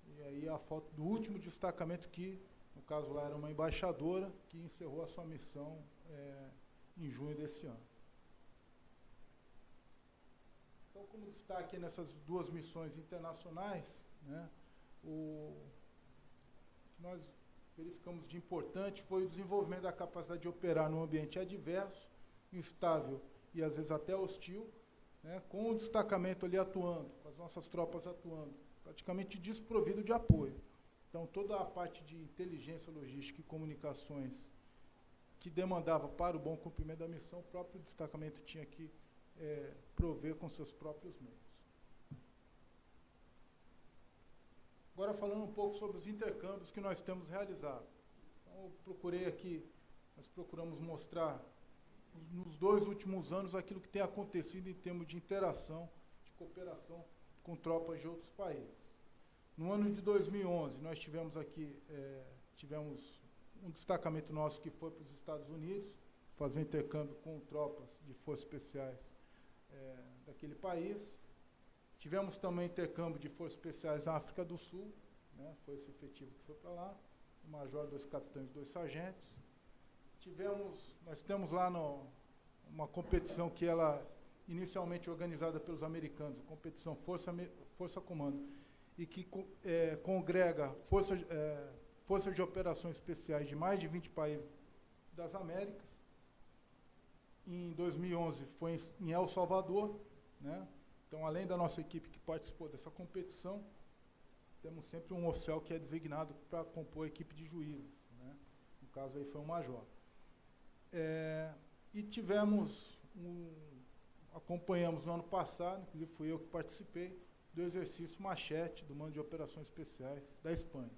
E aí a foto do último destacamento que, no caso lá, era uma embaixadora que encerrou a sua missão em junho desse ano. Então, como destaque nessas 2 missões internacionais, né, o que nós verificamos de importante foi o desenvolvimento da capacidade de operar num ambiente adverso, instável e às vezes até hostil, né, com o destacamento ali atuando, com as nossas tropas atuando, praticamente desprovido de apoio. Então, toda a parte de inteligência, logística e comunicações que demandava para o bom cumprimento da missão, o próprio destacamento tinha que prover com seus próprios meios. Agora, falando um pouco sobre os intercâmbios que nós temos realizado. Então, eu procurei aqui, nós procuramos mostrar, nos 2 últimos anos, aquilo que tem acontecido em termos de interação, de cooperação com tropas de outros países. No ano de 2011, nós tivemos aqui, tivemos um destacamento nosso que foi para os Estados Unidos, fazer um intercâmbio com tropas de forças especiais daquele país. Tivemos também intercâmbio de forças especiais na África do Sul, né, foi esse efetivo que foi para lá, um major, 2 capitães, 2 sargentos. Nós temos lá uma competição que ela inicialmente organizada pelos americanos, a competição Força Comando, e que congrega forças de operações especiais de mais de 20 países das Américas. Em 2011 foi em El Salvador, né? Então, além da nossa equipe que participou dessa competição, temos sempre um oficial que é designado para compor a equipe de juízes, né? No caso aí foi um major. E acompanhamos no ano passado, inclusive fui eu que participei, do exercício Machete, do Mando de Operações Especiais da Espanha.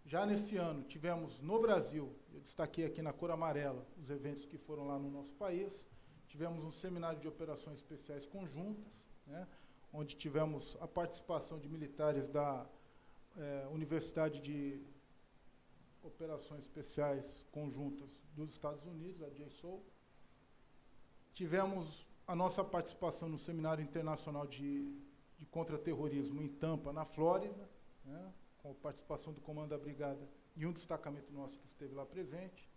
Já nesse ano, tivemos no Brasil, eu destaquei aqui na cor amarela, os eventos que foram lá no nosso país, tivemos um seminário de operações especiais conjuntas, né, onde tivemos a participação de militares da Universidade de Operações Especiais Conjuntas dos Estados Unidos, a JSOL. tivemos a nossa participação no Seminário Internacional de Contra-Terrorismo em Tampa, na Flórida, né, com a participação do Comando da Brigada e um destacamento nosso que esteve lá presente.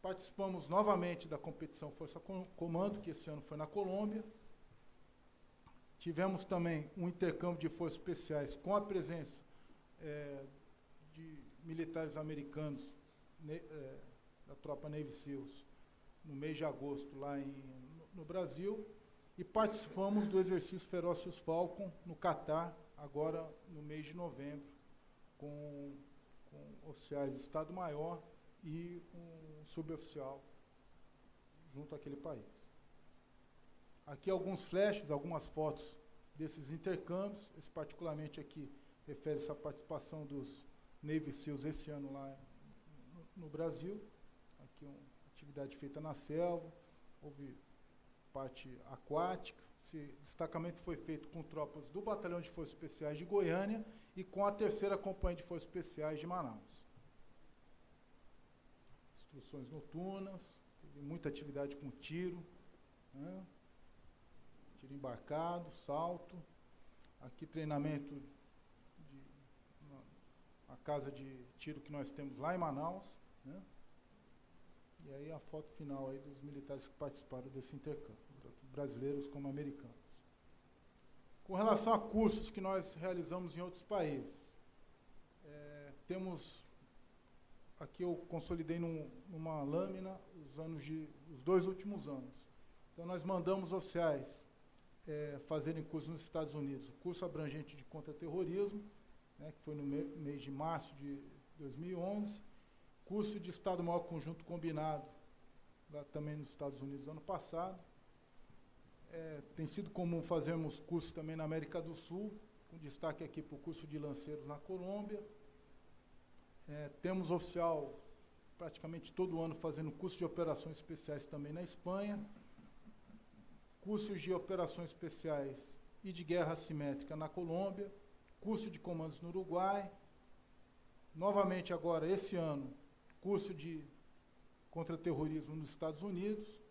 Participamos novamente da competição Força Comando, que esse ano foi na Colômbia. Tivemos também um intercâmbio de forças especiais com a presença de militares americanos da tropa Navy SEALs no mês de agosto lá no Brasil, e participamos do exercício Ferocious Falcon no Catar, agora no mês de novembro, com oficiais de Estado-Maior e um suboficial junto àquele país. Aqui alguns flashes, algumas fotos desses intercâmbios. Esse particularmente aqui refere-se à participação dos Navy SEALs esse ano lá no Brasil. Aqui uma atividade feita na selva, houve parte aquática. Esse destacamento foi feito com tropas do Batalhão de Forças Especiais de Goiânia e com a 3ª Companhia de Forças Especiais de Manaus. Instruções noturnas, teve muita atividade com tiro, né? Tiro embarcado, salto. Aqui treinamento a casa de tiro que nós temos lá em Manaus, né? E aí a foto final aí dos militares que participaram desse intercâmbio, tanto brasileiros como americanos. Com relação a cursos que nós realizamos em outros países, temos, aqui eu consolidei numa lâmina os 2 últimos anos. Então nós mandamos oficiais fazerem curso nos Estados Unidos, o curso abrangente de contra-terrorismo, né, que foi no mês de março de 2011, curso de Estado-Maior Conjunto Combinado, lá também nos Estados Unidos, ano passado. Tem sido comum fazermos cursos também na América do Sul, com destaque aqui para o curso de lanceiros na Colômbia. Temos oficial praticamente todo ano fazendo curso de operações especiais também na Espanha, cursos de operações especiais e de guerra assimétrica na Colômbia, curso de comandos no Uruguai, novamente agora, esse ano, curso de contra-terrorismo nos Estados Unidos.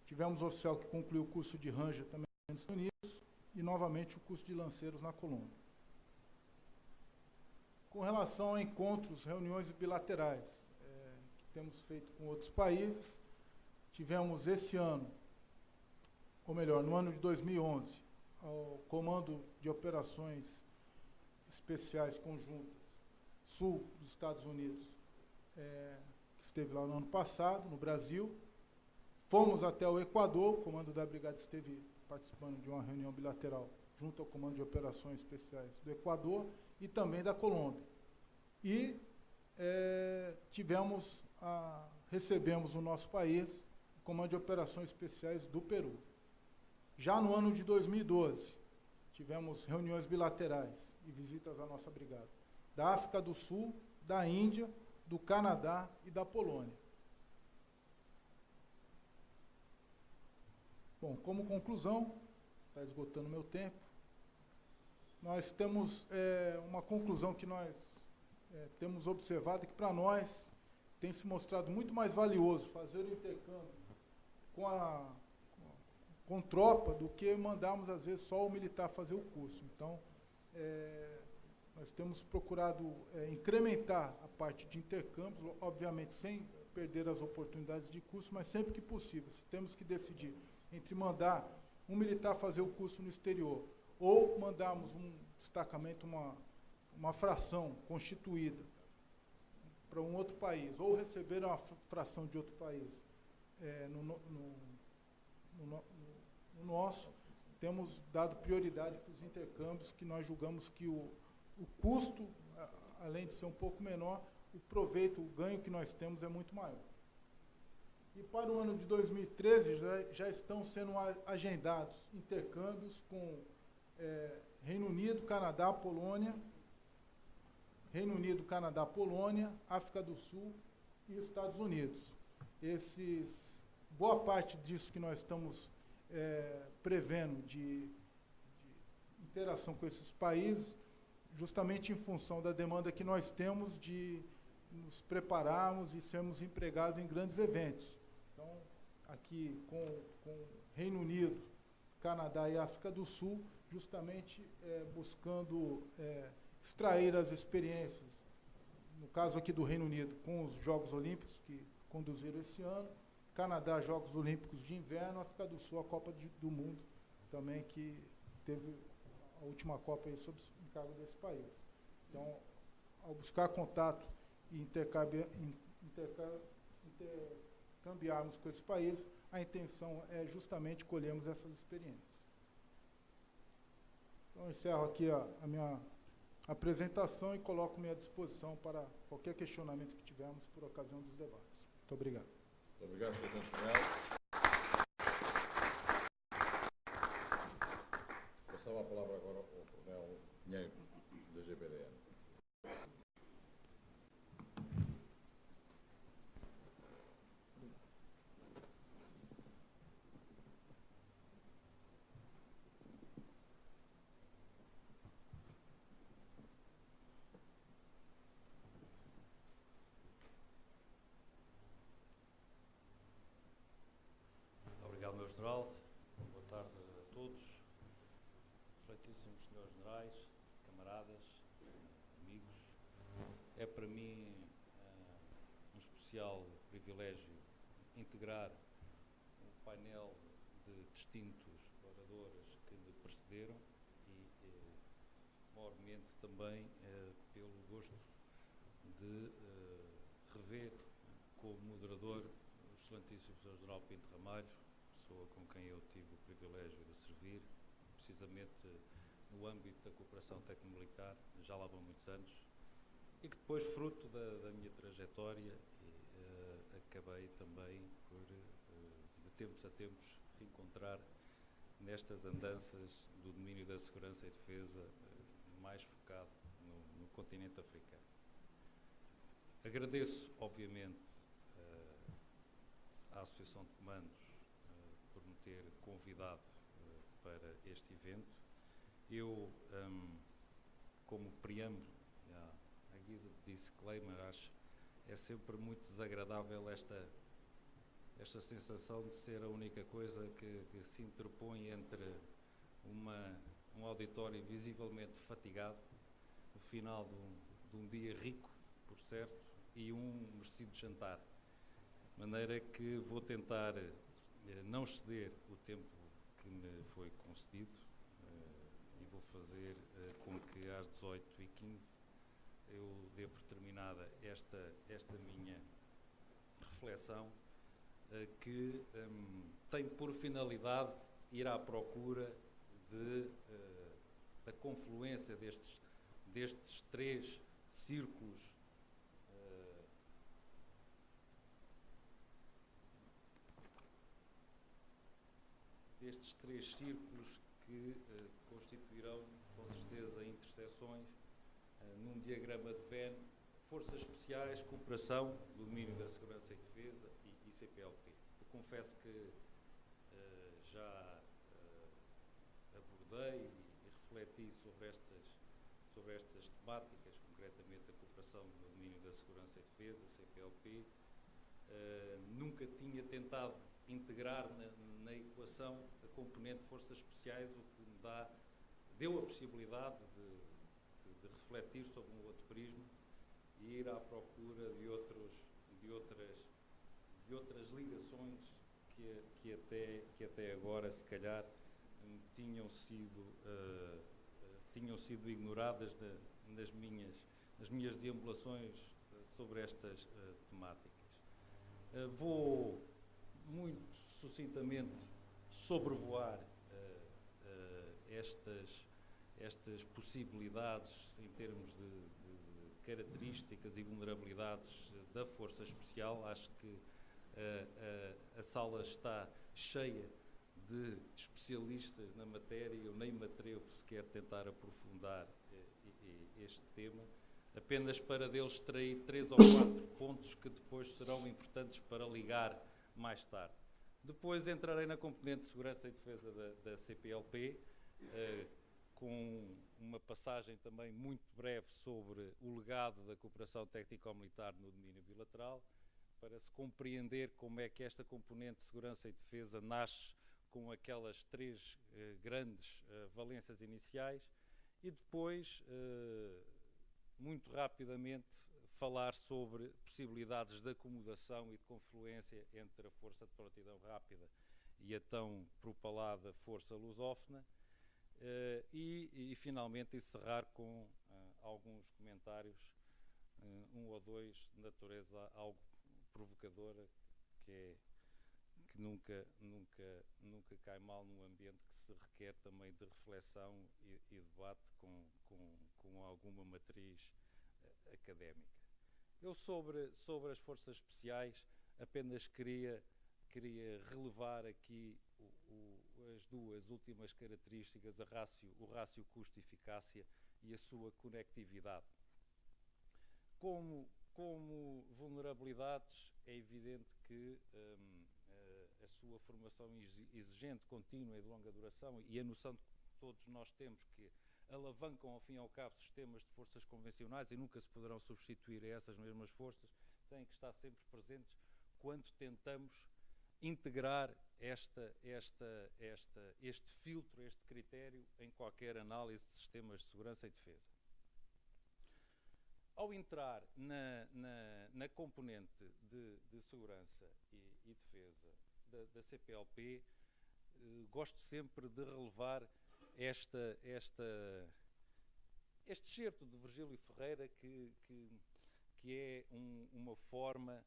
Tivemos um oficial que concluiu o curso de Ranger também nos Estados Unidos e, novamente, o curso de lanceiros na Colômbia. Com relação a encontros, reuniões bilaterais que temos feito com outros países, tivemos esse ano, ou melhor, no ano de 2011, o Comando de Operações Especiais Conjuntas Sul dos Estados Unidos, que esteve lá no ano passado, no Brasil. Fomos até o Equador, o Comando da Brigada esteve participando de uma reunião bilateral junto ao Comando de Operações Especiais do Equador e também da Colômbia. E recebemos no nosso país o Comando de Operações Especiais do Peru. Já no ano de 2012, tivemos reuniões bilaterais e visitas à nossa brigada, da África do Sul, da Índia, do Canadá e da Polônia. Bom, como conclusão, está esgotando meu tempo, nós temos uma conclusão que nós temos observado, que para nós tem se mostrado muito mais valioso fazer o intercâmbio com tropa do que mandarmos, às vezes, só o militar fazer o curso. Então, nós temos procurado incrementar a parte de intercâmbios, obviamente sem perder as oportunidades de curso, mas sempre que possível. Se temos que decidir entre mandar um militar fazer o curso no exterior ou mandarmos um destacamento, uma fração constituída para um outro país, ou receber uma fração de outro país no nosso, temos dado prioridade para os intercâmbios, que nós julgamos que o custo, além de ser um pouco menor, o proveito, o ganho que nós temos é muito maior. E para o ano de 2013 já estão sendo agendados intercâmbios com Reino Unido, Canadá, Polônia, África do Sul e Estados Unidos. Boa parte disso que nós estamos prevendo de interação com esses países, justamente em função da demanda que nós temos de nos prepararmos e sermos empregados em grandes eventos. Então, aqui com Reino Unido, Canadá e África do Sul, justamente buscando extrair as experiências, no caso aqui do Reino Unido, com os Jogos Olímpicos que conduziram esse ano, Canadá, Jogos Olímpicos de Inverno, África do Sul, a Copa do Mundo, também que teve a última Copa aí sob encargo desse país. Então, ao buscar contato e intercambiarmos com esse país, a intenção é justamente colhermos essas experiências. Então, encerro aqui a minha apresentação e coloco-me à disposição para qualquer questionamento que tivermos por ocasião dos debates. Muito obrigado. Muito obrigado, Sr. Tenente Coronel. Passava a palavra agora ao Coronel Pinheiro, da GPDN. Obrigado, meu General. Boa tarde a todos. Excelentíssimos senhores generais, camaradas, amigos. É para mim um especial privilégio integrar um painel de distintos oradores que me precederam e maiormente também pelo gosto de rever como moderador o excelentíssimo Sr. General Pinto Ramalho, pessoa com quem eu tive o privilégio de servir, precisamente no âmbito da cooperação tecnomilitar, já lá vão muitos anos, e que depois, fruto da minha trajetória, acabei também por, de tempos a tempos, reencontrar nestas andanças do domínio da segurança e defesa, mais focado no continente africano. Agradeço, obviamente, à Associação de Comandos por me ter convidado para este evento. Eu, como preâmbulo, à guisa de disclaimer, acho é sempre muito desagradável esta sensação de ser a única coisa que se interpõe entre um auditório visivelmente fatigado, no final de um dia rico, por certo, e um merecido jantar. De maneira que vou tentar não exceder o tempo que me foi concedido e vou fazer com que às 18h15 eu dê por terminada esta minha reflexão que tem por finalidade ir à procura da confluência destes três círculos que constituirão, com certeza, interseções num diagrama de Venn, forças especiais, cooperação, domínio da segurança e defesa e CPLP. Eu confesso que já abordei e refleti sobre estas temáticas, concretamente a cooperação no domínio da segurança e defesa, CPLP. Nunca tinha tentado integrar na equação a componente de forças especiais, o que me deu a possibilidade de refletir sobre um outro prisma e ir à procura de outras ligações que até agora, se calhar, tinham sido ignoradas nas minhas deambulações sobre estas temáticas. Vou muito sucintamente sobrevoar estas possibilidades em termos de características e vulnerabilidades da Força Especial. Acho que a sala está cheia de especialistas na matéria e eu nem me atrevo sequer a tentar aprofundar este tema, apenas para deles extrair 3 ou 4 pontos que depois serão importantes para ligar mais tarde. Depois entrarei na componente de segurança e defesa da CPLP, com uma passagem também muito breve sobre o legado da cooperação técnico-militar no domínio bilateral. para se compreender como é que esta componente de segurança e defesa nasce com aquelas três grandes valências iniciais e depois, muito rapidamente, falar sobre possibilidades de acomodação e de confluência entre a força de prontidão rápida e a tão propalada força lusófona e finalmente encerrar com alguns comentários, um ou dois, de natureza algo provocadora, que nunca cai mal num ambiente que se requer também de reflexão e debate com alguma matriz académica. Eu sobre as forças especiais apenas queria relevar aqui as duas últimas características, o rácio custo-eficácia e a sua conectividade. Como vulnerabilidades, é evidente que a sua formação exigente, contínua e de longa duração e a noção que todos nós temos que alavancam, ao fim e ao cabo, sistemas de forças convencionais e nunca se poderão substituir a essas mesmas forças, têm que estar sempre presentes quando tentamos integrar este filtro, este critério, em qualquer análise de sistemas de segurança e defesa. Ao entrar na componente de segurança e defesa da CPLP, gosto sempre de relevar este excerto de Virgílio Ferreira que é uma forma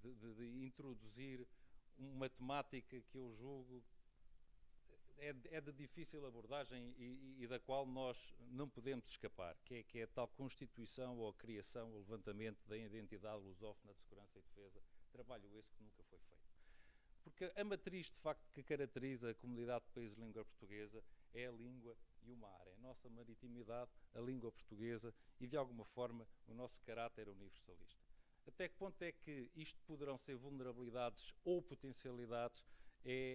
de introduzir uma temática que eu julgo é de difícil abordagem e da qual nós não podemos escapar, que é a tal constituição ou a criação, o levantamento da identidade lusófona de segurança e defesa, trabalho esse que nunca foi feito. Porque a matriz, de facto, que caracteriza a comunidade de países de língua portuguesa é a língua e o mar, é a nossa maritimidade, a língua portuguesa e, de alguma forma, o nosso caráter universalista. Até que ponto é que isto poderão ser vulnerabilidades ou potencialidades é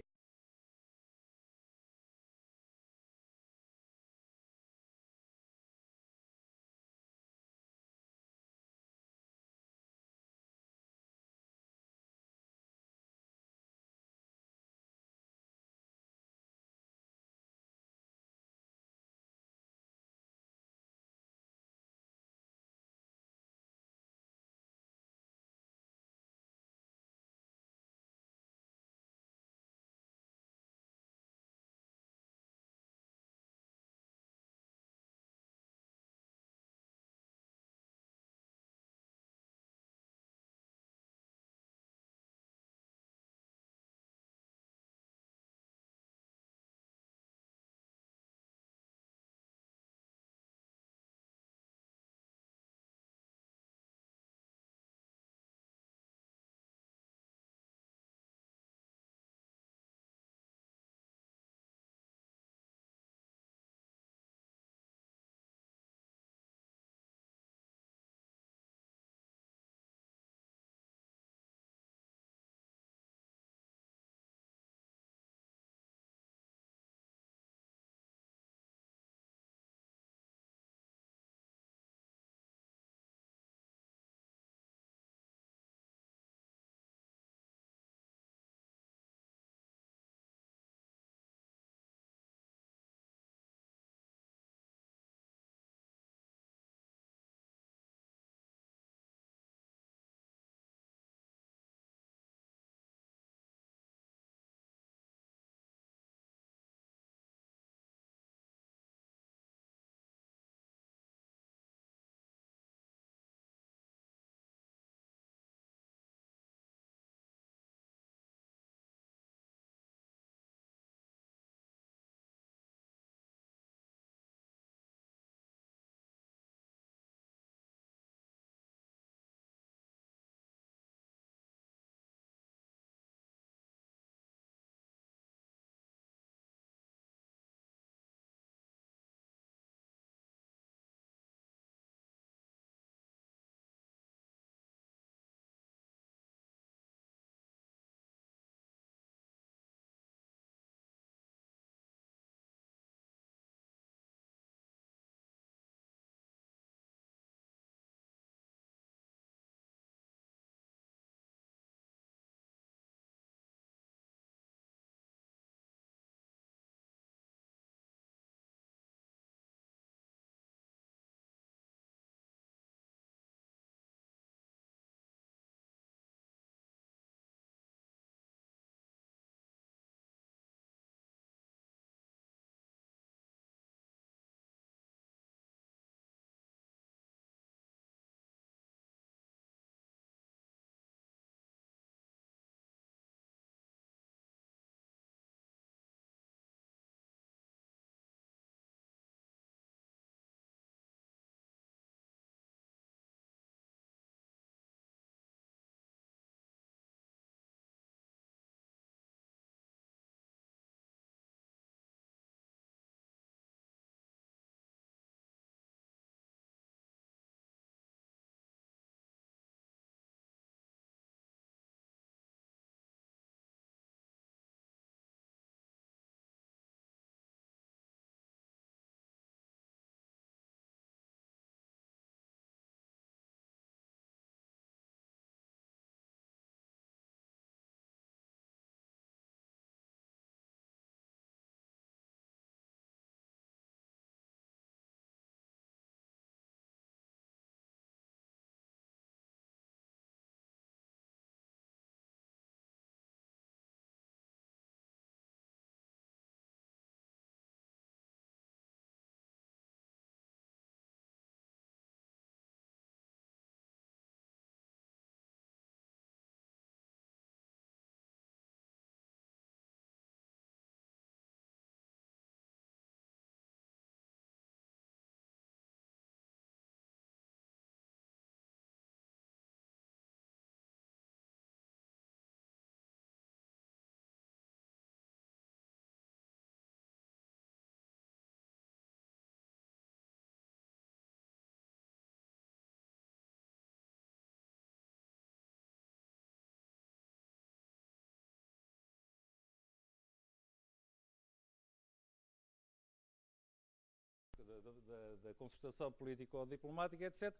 da concertação político-diplomática, etc.,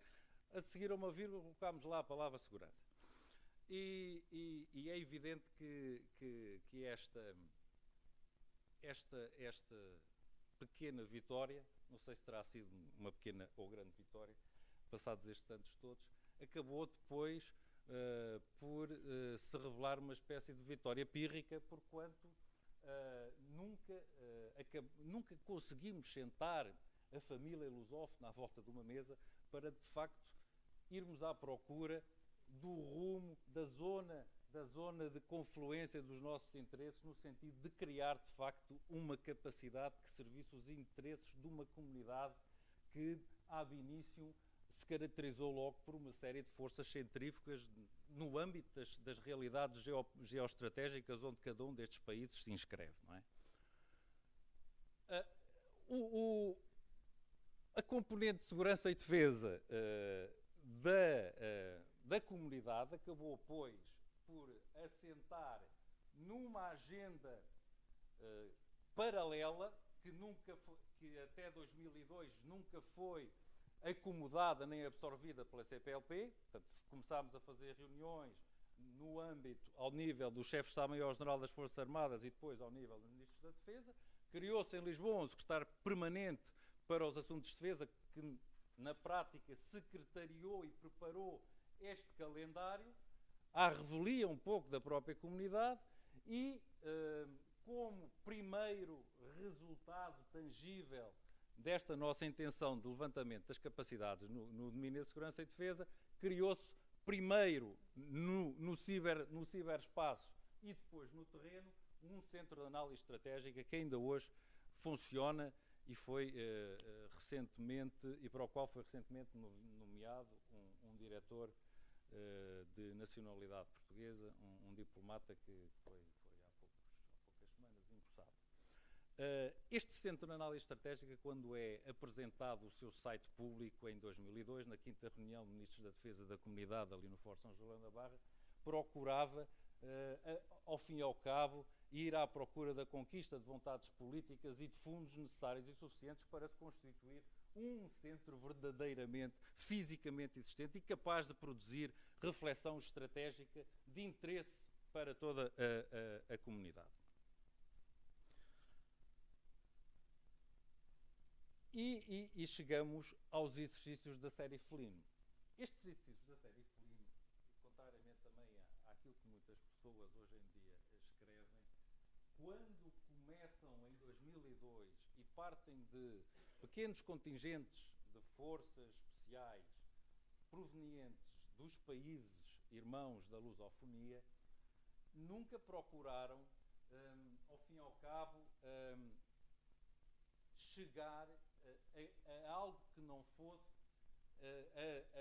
a seguir a uma vírgula colocámos lá a palavra segurança. E é evidente que esta pequena vitória, não sei se terá sido uma pequena ou grande vitória, passados estes anos todos, acabou depois por se revelar uma espécie de vitória pírrica, porquanto nunca conseguimos sentar a família lusófona à volta de uma mesa para, de facto, irmos à procura do rumo, da zona de confluência dos nossos interesses, no sentido de criar, de facto, uma capacidade que servisse os interesses de uma comunidade que, ab início, se caracterizou logo por uma série de forças centrífugas no âmbito das realidades geoestratégicas onde cada um destes países se inscreve, não é? A componente de segurança e defesa da comunidade acabou, pois, por assentar numa agenda paralela que até 2002 nunca foi acomodada nem absorvida pela CPLP. Portanto, começámos a fazer reuniões no âmbito, ao nível do chefe de Estado-Maior-General das Forças Armadas e depois ao nível do Ministro da Defesa. Criou-se em Lisboa um secretário permanente para os assuntos de defesa que, na prática, secretariou e preparou este calendário à revelia um pouco da própria comunidade e, como primeiro resultado tangível desta nossa intenção de levantamento das capacidades no domínio da segurança e defesa, criou-se primeiro no ciberespaço e depois no terreno um centro de análise estratégica que ainda hoje funciona e foi recentemente, e para o qual foi recentemente nomeado um diretor de nacionalidade portuguesa, um diplomata que foi há poucas semanas empossado. Este Centro de Análise Estratégica, quando é apresentado o seu site público em 2002, na 5ª reunião de Ministros da Defesa da Comunidade, ali no Fórum São João da Barra, procurava, ao fim e ao cabo, ir à procura da conquista de vontades políticas e de fundos necessários e suficientes para se constituir um centro verdadeiramente, fisicamente existente e capaz de produzir reflexão estratégica de interesse para toda a comunidade. E chegamos aos exercícios da série FLIN. Estes exercícios da série FLIN, contrariamente também àquilo que muitas pessoas hoje em dia escrevem, quando começam em 2002 e partem de pequenos contingentes de forças especiais provenientes dos países irmãos da lusofonia, nunca procuraram, ao fim e ao cabo, chegar a algo que não fosse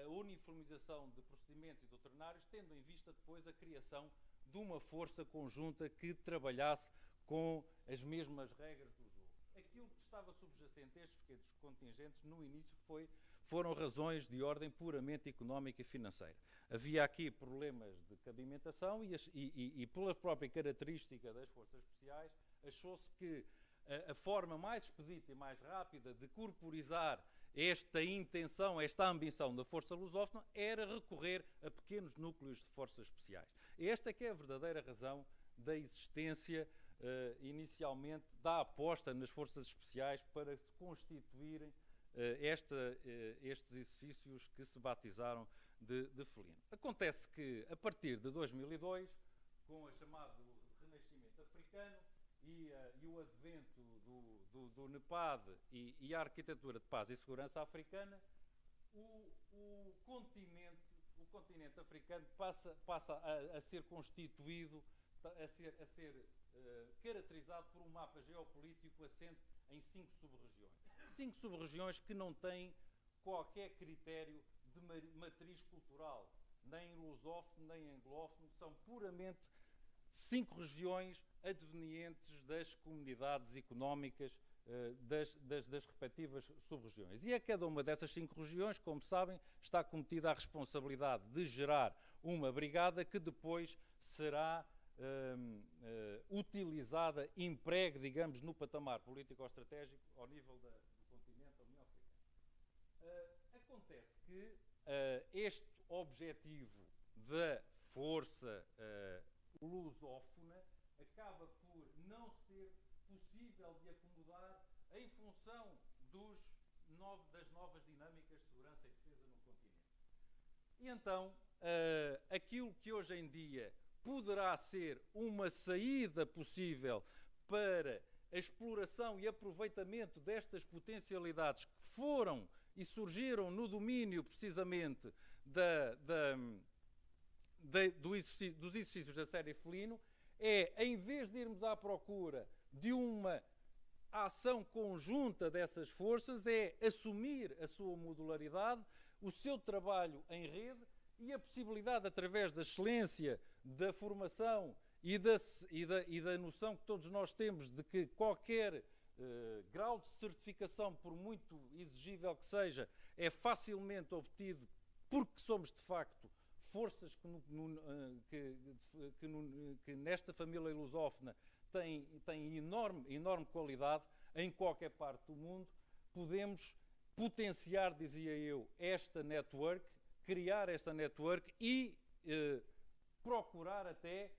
a uniformização de procedimentos e doutrinários, tendo em vista depois a criação de uma força conjunta que trabalhasse com as mesmas regras do jogo. Aquilo que estava subjacente a estes pequenos contingentes, no início, foram razões de ordem puramente económica e financeira. Havia aqui problemas de cabimentação e pela própria característica das forças especiais, achou-se que a forma mais expedita e mais rápida de corporizar esta intenção, esta ambição da força lusófona era recorrer a pequenos núcleos de forças especiais. Esta é que é a verdadeira razão da existência, inicialmente, da aposta nas forças especiais para se constituírem estes exercícios que se batizaram de FLIN. Acontece que, a partir de 2002, com o chamado Renascimento Africano, e o advento do NEPAD e a arquitetura de paz e segurança africana, o continente africano passa a ser constituído, a ser caracterizado por um mapa geopolítico assente em 5 sub-regiões. 5 sub-regiões que não têm qualquer critério de matriz cultural, nem lusófono, nem anglófono, são puramente 5 regiões advenientes das comunidades económicas das respectivas sub-regiões. E a cada uma dessas 5 regiões, como sabem, está cometida a responsabilidade de gerar uma brigada que depois será utilizada, empregue, digamos, no patamar político-estratégico ao nível do continente, da União acontece que este objetivo da força lusófona acaba por não ser possível de acomodar em função das novas dinâmicas de segurança e defesa no continente. E então, aquilo que hoje em dia poderá ser uma saída possível para a exploração e aproveitamento destas potencialidades que foram e surgiram no domínio, precisamente, dos exercícios da série felino, em vez de irmos à procura de uma ação conjunta dessas forças, é assumir a sua modularidade, o seu trabalho em rede e a possibilidade, através da excelência, da formação e da noção que todos nós temos de que qualquer grau de certificação, por muito exigível que seja, é facilmente obtido porque somos, de facto, forças que nesta família lusófona têm enorme qualidade em qualquer parte do mundo. Podemos potenciar, dizia eu, esta network, criar esta network e procurar até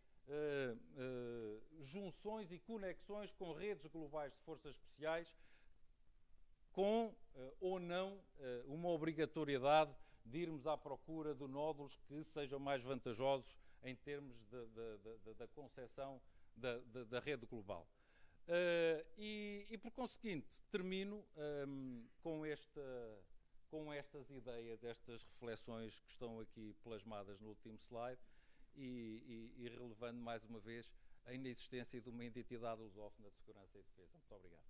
junções e conexões com redes globais de forças especiais, com ou não uma obrigatoriedade de irmos à procura de nódulos que sejam mais vantajosos em termos da concepção da rede global. E por conseguinte, termino com estas ideias, estas reflexões que estão aqui plasmadas no último slide e relevando mais uma vez a inexistência de uma identidade lusófona de segurança e defesa. Muito obrigado.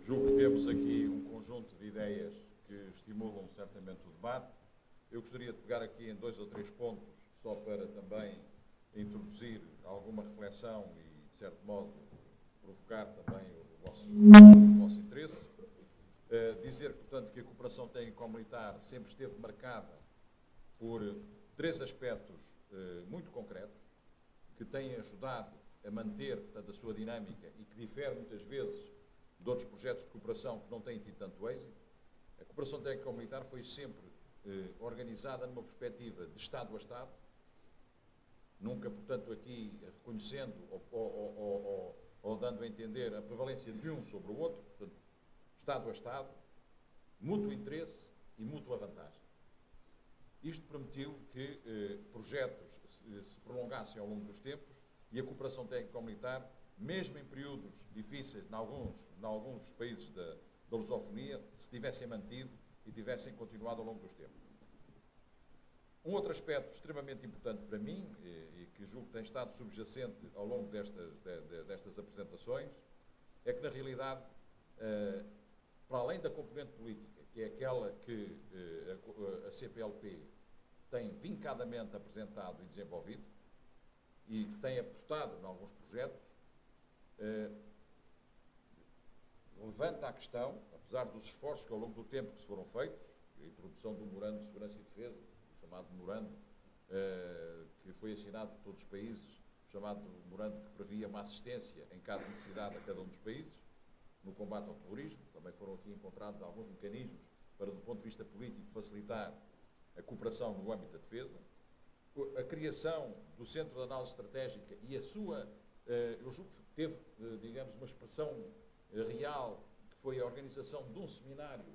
Julgo que temos aqui um conjunto de ideias que estimulam certamente o debate. Eu gostaria de pegar aqui em 2 ou 3 pontos, só para também introduzir alguma reflexão e, de certo modo, provocar também o vosso interesse. Dizer, portanto, que a cooperação técnico-militar sempre esteve marcada por 3 aspectos muito concretos, que têm ajudado a manter, portanto, a sua dinâmica e que difere muitas vezes de outros projetos de cooperação que não têm tido tanto êxito. A cooperação técnico-militar foi sempre organizada numa perspectiva de Estado a Estado, nunca, portanto, aqui reconhecendo ou dando a entender a prevalência de um sobre o outro, portanto, Estado a Estado, mútuo interesse e mútua vantagem. Isto permitiu que projetos se prolongassem ao longo dos tempos e a cooperação técnico-militar, mesmo em períodos difíceis, em alguns países da lusofonia, se tivessem mantido e tivessem continuado ao longo dos tempos. Um outro aspecto extremamente importante para mim, e que julgo que tem estado subjacente ao longo destas apresentações, é que, na realidade, para além da componente política, que é aquela que a CPLP tem vincadamente apresentado e desenvolvido, e que tem apostado em alguns projetos, levanta a questão, apesar dos esforços que ao longo do tempo que se foram feitos, a introdução do Memorando de Segurança e Defesa, o chamado Memorando, que foi assinado por todos os países, chamado Memorando que previa uma assistência em caso de necessidade a cada um dos países, no combate ao terrorismo. Também foram aqui encontrados alguns mecanismos para, do ponto de vista político, facilitar a cooperação no âmbito da defesa. A criação do Centro de Análise Estratégica e a sua, eu julgo que teve, digamos, uma expressão real, que foi a organização de um seminário,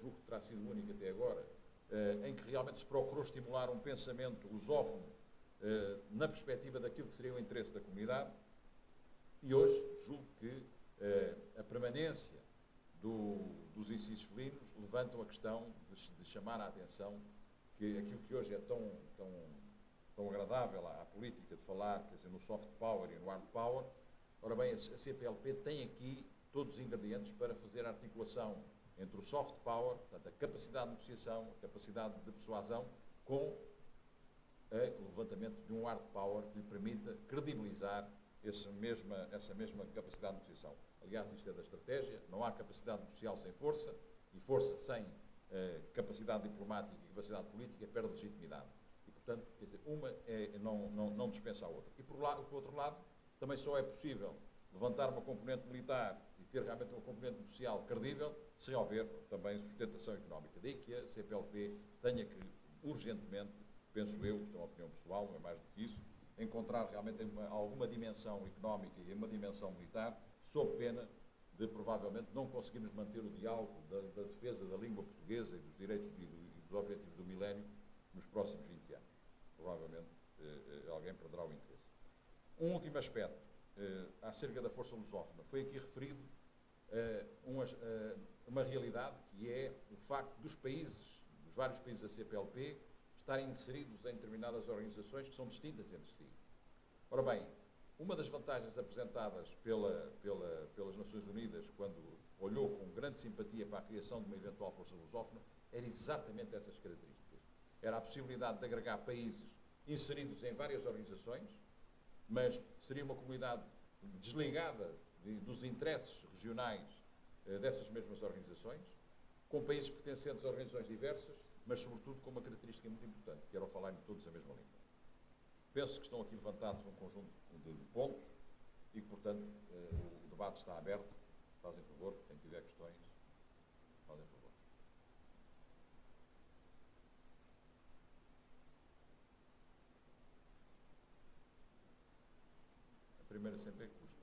julgo que terá sido único até agora, em que realmente se procurou estimular um pensamento lusófono na perspectiva daquilo que seria o interesse da comunidade. E hoje julgo que a permanência dos exercícios felinos levantam a questão de chamar a atenção que aquilo que hoje é tão agradável à política de falar, quer dizer, no soft power e no hard power. Ora bem, a CPLP tem aqui todos os ingredientes para fazer a articulação entre o soft power, portanto, a capacidade de negociação, a capacidade de persuasão, com o levantamento de um hard power que lhe permita credibilizar essa mesma capacidade de negociação. Aliás, isto é da estratégia, não há capacidade negocial sem força, e força sem capacidade diplomática e capacidade política, perde legitimidade. E, portanto, quer dizer, uma não dispensa a outra. E, por outro lado, também só é possível levantar uma componente militar e ter realmente uma componente social credível se houver também sustentação económica. Daí que a CPLP tenha que, urgentemente, penso eu, isto é uma opinião pessoal, não é mais do que isso, encontrar realmente alguma dimensão económica e uma dimensão militar, sob pena de, provavelmente, não conseguirmos manter o diálogo da defesa da língua portuguesa e dos direitos e dos objetivos do milénio nos próximos 20 anos. Provavelmente alguém perderá o interesse. Um último aspecto, acerca da força lusófona. Foi aqui referido uma realidade que é o facto dos vários países da CPLP, estarem inseridos em determinadas organizações que são distintas entre si. Ora bem, uma das vantagens apresentadas pelas Nações Unidas, quando olhou com grande simpatia para a criação de uma eventual força lusófona, era exatamente essas características. Era a possibilidade de agregar países inseridos em várias organizações, mas seria uma comunidade desligada dos interesses regionais dessas mesmas organizações, com países pertencentes a organizações diversas, mas sobretudo com uma característica muito importante, que era o falarem todos a mesma língua. Penso que estão aqui levantados um conjunto de pontos e que, portanto, o debate está aberto. Fazem favor, quem tiver questões, fazem favor. A primeira sempre é que custa.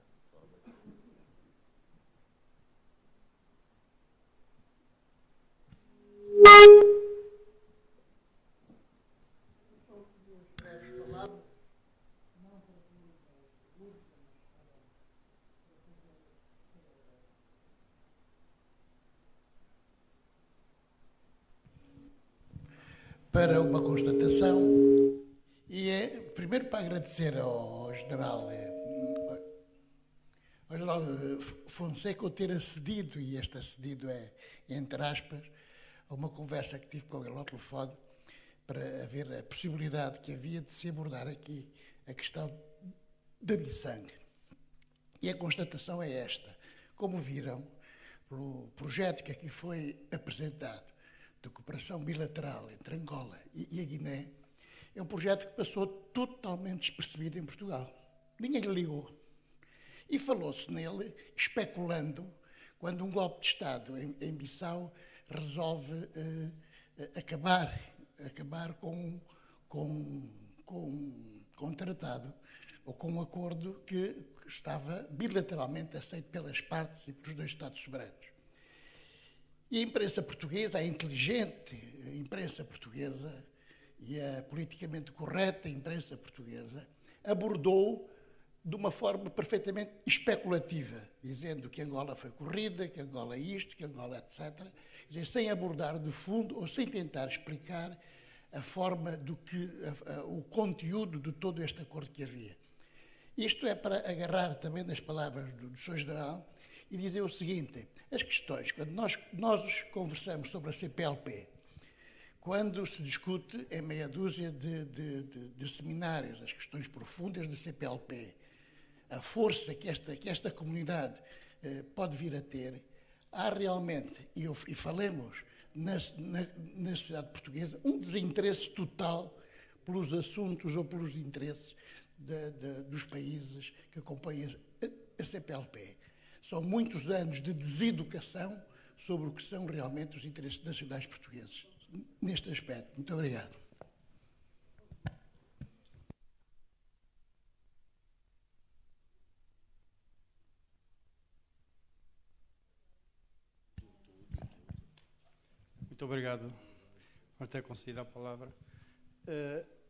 Para uma constatação, e primeiro para agradecer ao general Fonseca o ter acedido, e este acedido é entre aspas, a uma conversa que tive com ele ao telefone para ver a possibilidade que havia de se abordar aqui a questão da miçanga. E a constatação é esta. Como viram, pelo projeto que aqui foi apresentado, de cooperação bilateral entre Angola e a Guiné, é um projeto que passou totalmente despercebido em Portugal. Ninguém lhe ligou. E falou-se nele, especulando, quando um golpe de Estado em Bissau resolve acabar com um tratado ou com um acordo que estava bilateralmente aceito pelas partes e pelos dois Estados soberanos. E a imprensa portuguesa, a inteligente imprensa portuguesa e a politicamente correta imprensa portuguesa abordou de uma forma perfeitamente especulativa, dizendo que Angola foi corrida, que Angola é isto, que Angola é etc., dizer, sem abordar de fundo ou sem tentar explicar a forma o conteúdo de todo este acordo que havia. Isto é para agarrar também nas palavras do Sr. General e dizer o seguinte: as questões, quando nós conversamos sobre a CPLP, quando se discute em meia dúzia de seminários as questões profundas da CPLP, a força que esta comunidade pode vir a ter, há realmente, e falemos na sociedade portuguesa, um desinteresse total pelos assuntos ou pelos interesses dos países que acompanham a CPLP. São muitos anos de deseducação sobre o que são realmente os interesses nacionais portugueses, neste aspecto. Muito obrigado. Muito obrigado por ter concedido a palavra.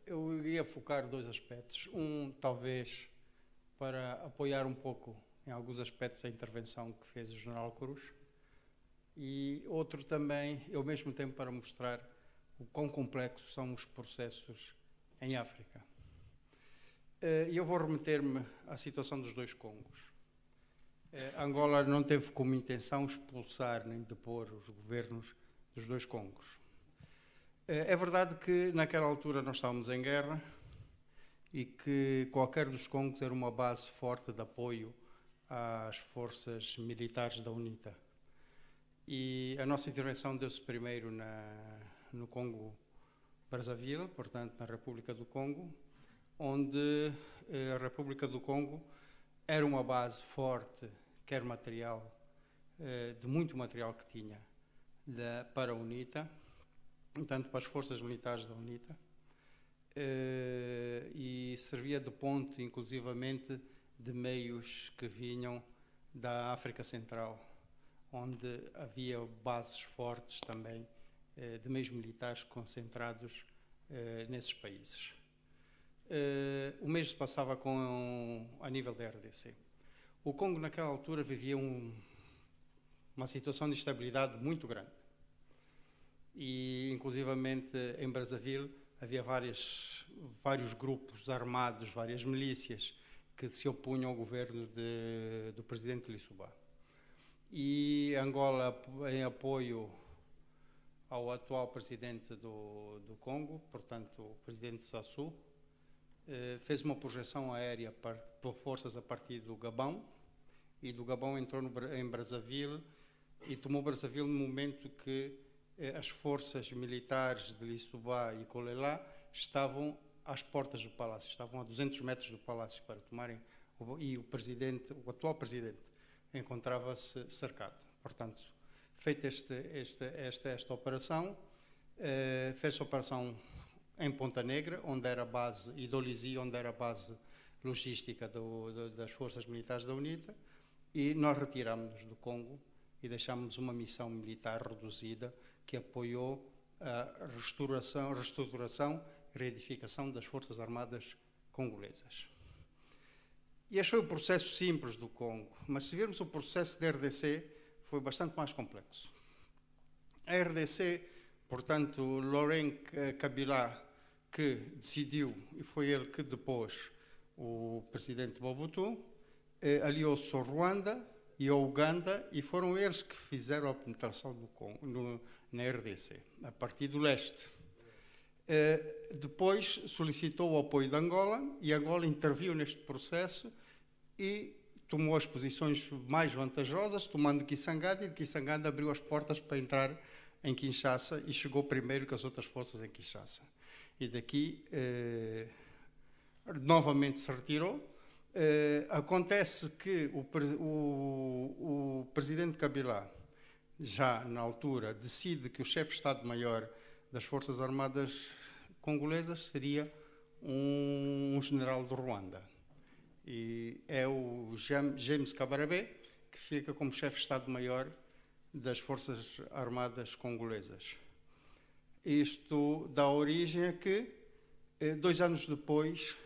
Eu iria focar dois aspectos. Um, talvez, para apoiar um pouco em alguns aspectos a intervenção que fez o General Cruz, e outro também, ao mesmo tempo, para mostrar o quão complexos são os processos em África. E eu vou remeter-me à situação dos dois Congos. Angola não teve como intenção expulsar nem depor os governos dos dois Congos. É verdade que naquela altura nós estávamos em guerra e que qualquer dos Congos era uma base forte de apoio às forças militares da UNITA. E a nossa intervenção deu-se primeiro no Congo-Brazzaville, portanto, na República do Congo, onde a República do Congo era uma base forte, quer material, de muito material que tinha para a UNITA, tanto para as forças militares da UNITA, e servia de ponte, inclusivamente, de meios que vinham da África Central, onde havia bases fortes também de meios militares concentrados nesses países. O mês se passava a nível da RDC. O Congo, naquela altura, vivia uma situação de instabilidade muito grande. E, inclusivamente, em Brazzaville, havia vários grupos armados, várias milícias, que se opunham ao governo do presidente Lissouba. E Angola, em apoio ao atual presidente do Congo, portanto, o presidente Sassou, fez uma projeção aérea por forças a partir do Gabão, e do Gabão entrou em Brazzaville e tomou Brazzaville no momento que as forças militares de Lissouba e Kolela estavam às portas do palácio, estavam a 200 metros do palácio para tomarem, e o atual presidente, encontrava-se cercado. Portanto, feita esta operação, fez a operação em Ponta Negra, onde era a base, e Dolisie, onde era a base logística das forças militares da UNITA, e nós retirámos-nos do Congo e deixámos uma missão militar reduzida que apoiou a reestruturação e reedificação das Forças Armadas congolesas. E este foi o processo simples do Congo, mas se virmos o processo da RDC, foi bastante mais complexo. A RDC, portanto, Laurent Kabila, que decidiu, e foi ele que depôs o presidente Mobutu, aliou-se ao Ruanda e ao Uganda, e foram eles que fizeram a penetração na RDC, a partir do leste. Depois solicitou o apoio de Angola, e Angola interviu neste processo e tomou as posições mais vantajosas, tomando Kisangani, e de Kisangani abriu as portas para entrar em Kinshasa e chegou primeiro que as outras forças em Kinshasa. E daqui novamente se retirou. Acontece que o presidente Kabila, já na altura, decide que o chefe de Estado-Maior das Forças Armadas congolesas seria um general do Ruanda. E é o James Kabarebe que fica como chefe de Estado-Maior das Forças Armadas congolesas. Isto dá origem a que, 2 anos depois,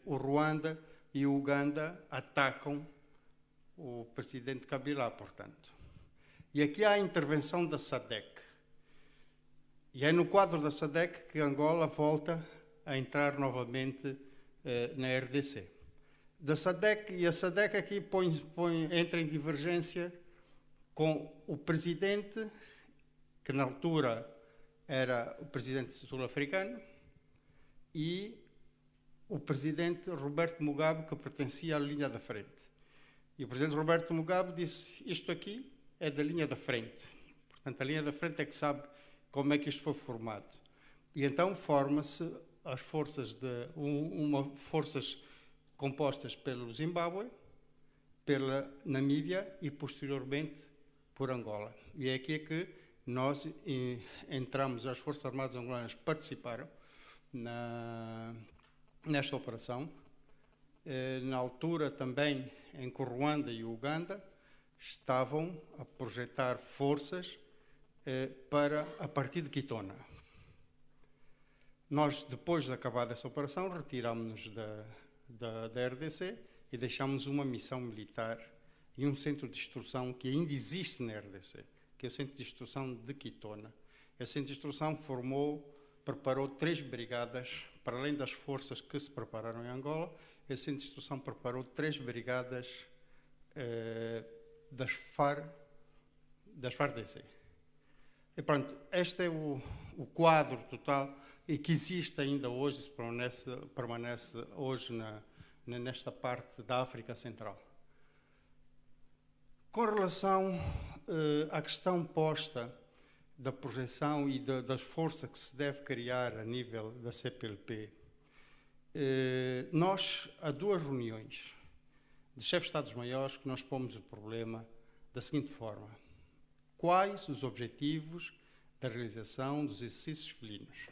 o Ruanda e o Uganda atacam o presidente Kabila, portanto. E aqui há a intervenção da SADC. E é no quadro da SADC que Angola volta a entrar novamente na RDC. Da SADC, e a SADC aqui entra em divergência com o presidente, que na altura era o presidente sul-africano, e o presidente Roberto Mugabe, que pertencia à linha da frente. E o presidente Roberto Mugabe disse: isto aqui é da linha da frente. Portanto, a linha da frente é que sabe como é que isto foi formado. E então forma-se as forças forças compostas pelo Zimbábue, pela Namíbia e posteriormente por Angola. E é aqui que nós entramos, as Forças Armadas angolanas participaram nesta operação. Na altura também em que o Ruanda e o Uganda estavam a projetar forças a partir de Kitona. Nós, depois de acabar essa operação, retirámos-nos da RDC e deixámos uma missão militar e um centro de instrução que ainda existe na RDC, que é o Centro de Instrução de Kitona. Esse centro de instrução preparou 3 brigadas, para além das forças que se prepararam em Angola. Esse centro de instrução preparou 3 brigadas das FARDC. E pronto, este é o quadro total e que existe ainda hoje, permanece hoje nesta parte da África Central. Com relação a questão posta da projeção e das forças que se deve criar a nível da CPLP, nós, há 2 reuniões de chefes de Estados-Maiores que nós pomos o problema da seguinte forma: quais os objetivos da realização dos exercícios felinos?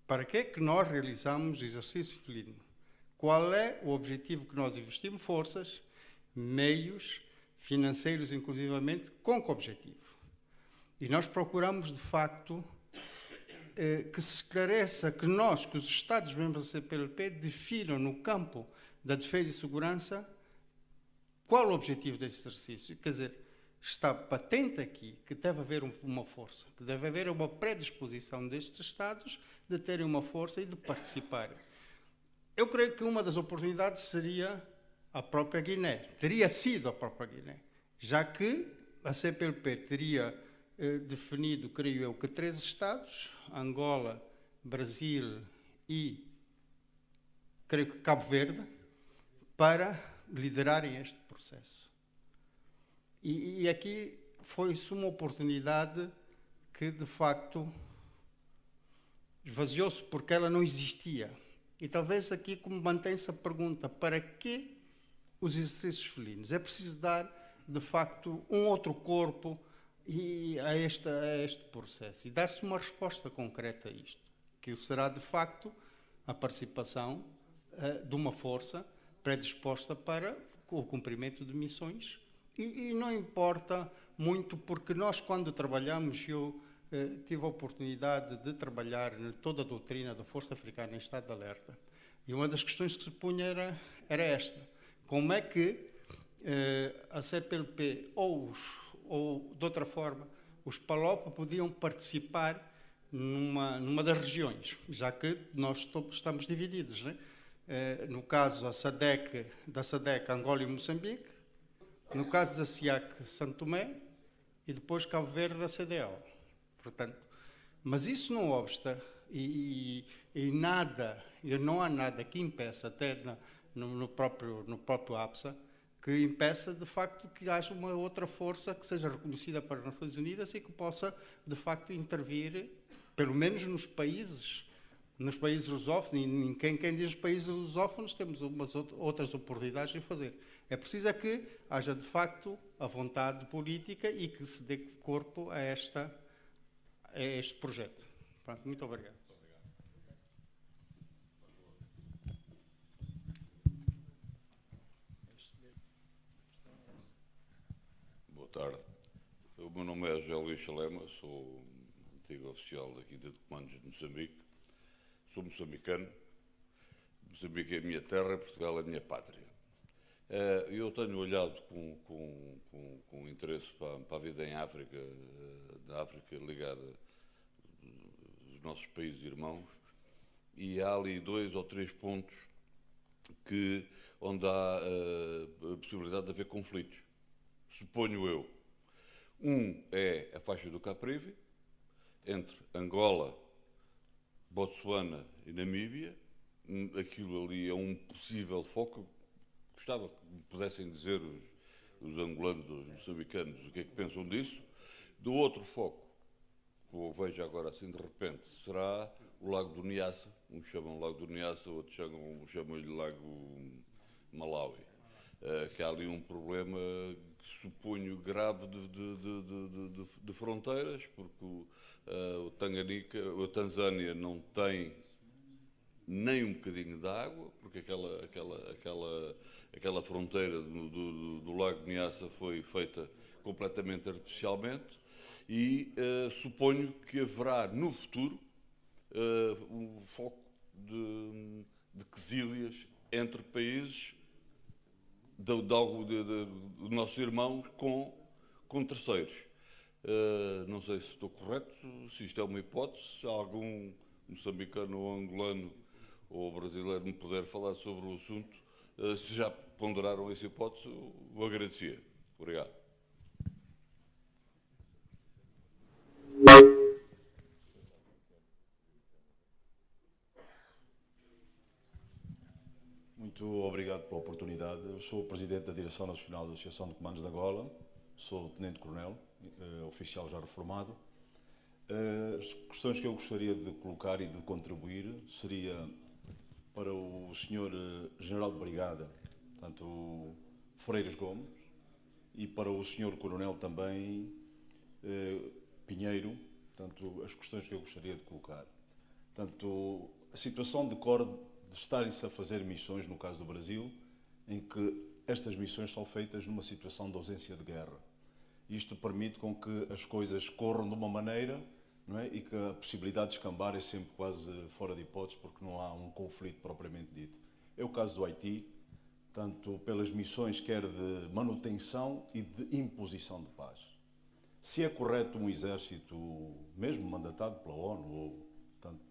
Para que é que nós realizamos o exercício felino? Qual é o objetivo que nós investimos forças, meios, financeiros inclusivamente, com que objetivo? E nós procuramos, de facto, que se esclareça que os Estados-membros da CPLP definam no campo da defesa e segurança qual o objetivo desse exercício. Quer dizer, está patente aqui que deve haver uma força, que deve haver uma predisposição destes Estados de terem uma força e de participarem. Eu creio que uma das oportunidades seria a própria Guiné, teria sido a própria Guiné, já que a CPLP teria definido, creio eu, que 3 Estados, Angola, Brasil e, creio que Cabo Verde, para liderarem este processo. E aqui foi-se uma oportunidade que, de facto, esvaziou-se porque ela não existia. E talvez aqui como mantém-se a pergunta: para que os exercícios felinos? É preciso dar, de facto, um outro corpo a este processo e dar-se uma resposta concreta a isto, que será, de facto, a participação de uma força predisposta para o cumprimento de missões. E não importa muito, porque nós, quando trabalhamos, eu tive a oportunidade de trabalhar em toda a doutrina da Força Africana em estado de alerta. E uma das questões que se punha era esta: como é que a CPLP ou, de outra forma, os PALOP podiam participar numa das regiões, já que nós estamos divididos, né? No caso da SADC, Angola e Moçambique, no caso da SIAC, Santo Tomé, e depois Cabo Verde, da CDAO. Portanto, mas isso não obsta, e não há nada que impeça, até no próprio APSA, que impeça, de facto, que haja uma outra força que seja reconhecida para as Nações Unidas e que possa, de facto, intervir, pelo menos nos países lusófonos. E quem diz os países lusófonos, temos outras oportunidades de fazer. É preciso que haja, de facto, a vontade política e que se dê corpo a este projeto. Pronto, muito obrigado. Boa tarde. O meu nome é José Luís Chalema, sou antigo oficial aqui de comandos de Moçambique. Sou moçambicano. Moçambique é a minha terra, Portugal é a minha pátria. Eu tenho olhado com interesse para a vida em África, da África ligada aos nossos países irmãos, e há ali 2 ou 3 pontos onde há a possibilidade de haver conflitos. Suponho eu. Um é a faixa do Caprivi, entre Angola, Botsuana e Namíbia. Aquilo ali é um possível foco. Gostava que me pudessem dizer os angolanos, os moçambicanos, o que é que pensam disso. Do outro foco, que eu vejo agora assim de repente, será o Lago do Niassa. Uns chamam Lago do Niassa, outros chamam-lhe Lago Malawi. Que há ali um problema, suponho, grave de fronteiras, porque a Tanzânia não tem nem um bocadinho de água, porque aquela fronteira do Lago de Niassa foi feita completamente artificialmente, e suponho que haverá no futuro um foco de quesílias entre países de nossos irmãos com terceiros. Não sei se estou correto, se isto é uma hipótese, se algum moçambicano ou angolano ou brasileiro me puder falar sobre o assunto, se já ponderaram essa hipótese, eu agradecia. Obrigado. Muito obrigado pela oportunidade. Eu sou o Presidente da Direção Nacional da Associação de Comandos de Angola. sou tenente-coronel, oficial já reformado. As questões que eu gostaria de colocar e de contribuir seria para o Sr. General de Brigada, portanto, o Freiras Gomes, e para o Sr. Coronel também, Pinheiro, portanto, as questões que eu gostaria de colocar. Portanto, a situação decorre de estarem-se a fazer missões, no caso do Brasil, em que estas missões são feitas numa situação de ausência de guerra. Isto permite com que as coisas corram de uma maneira, não é? E que a possibilidade de escambar é sempre quase fora de hipótese, porque não há um conflito propriamente dito. É o caso do Haiti, tanto pelas missões quer de manutenção e de imposição de paz. Se é correto um exército, mesmo mandatado pela ONU, ou tanto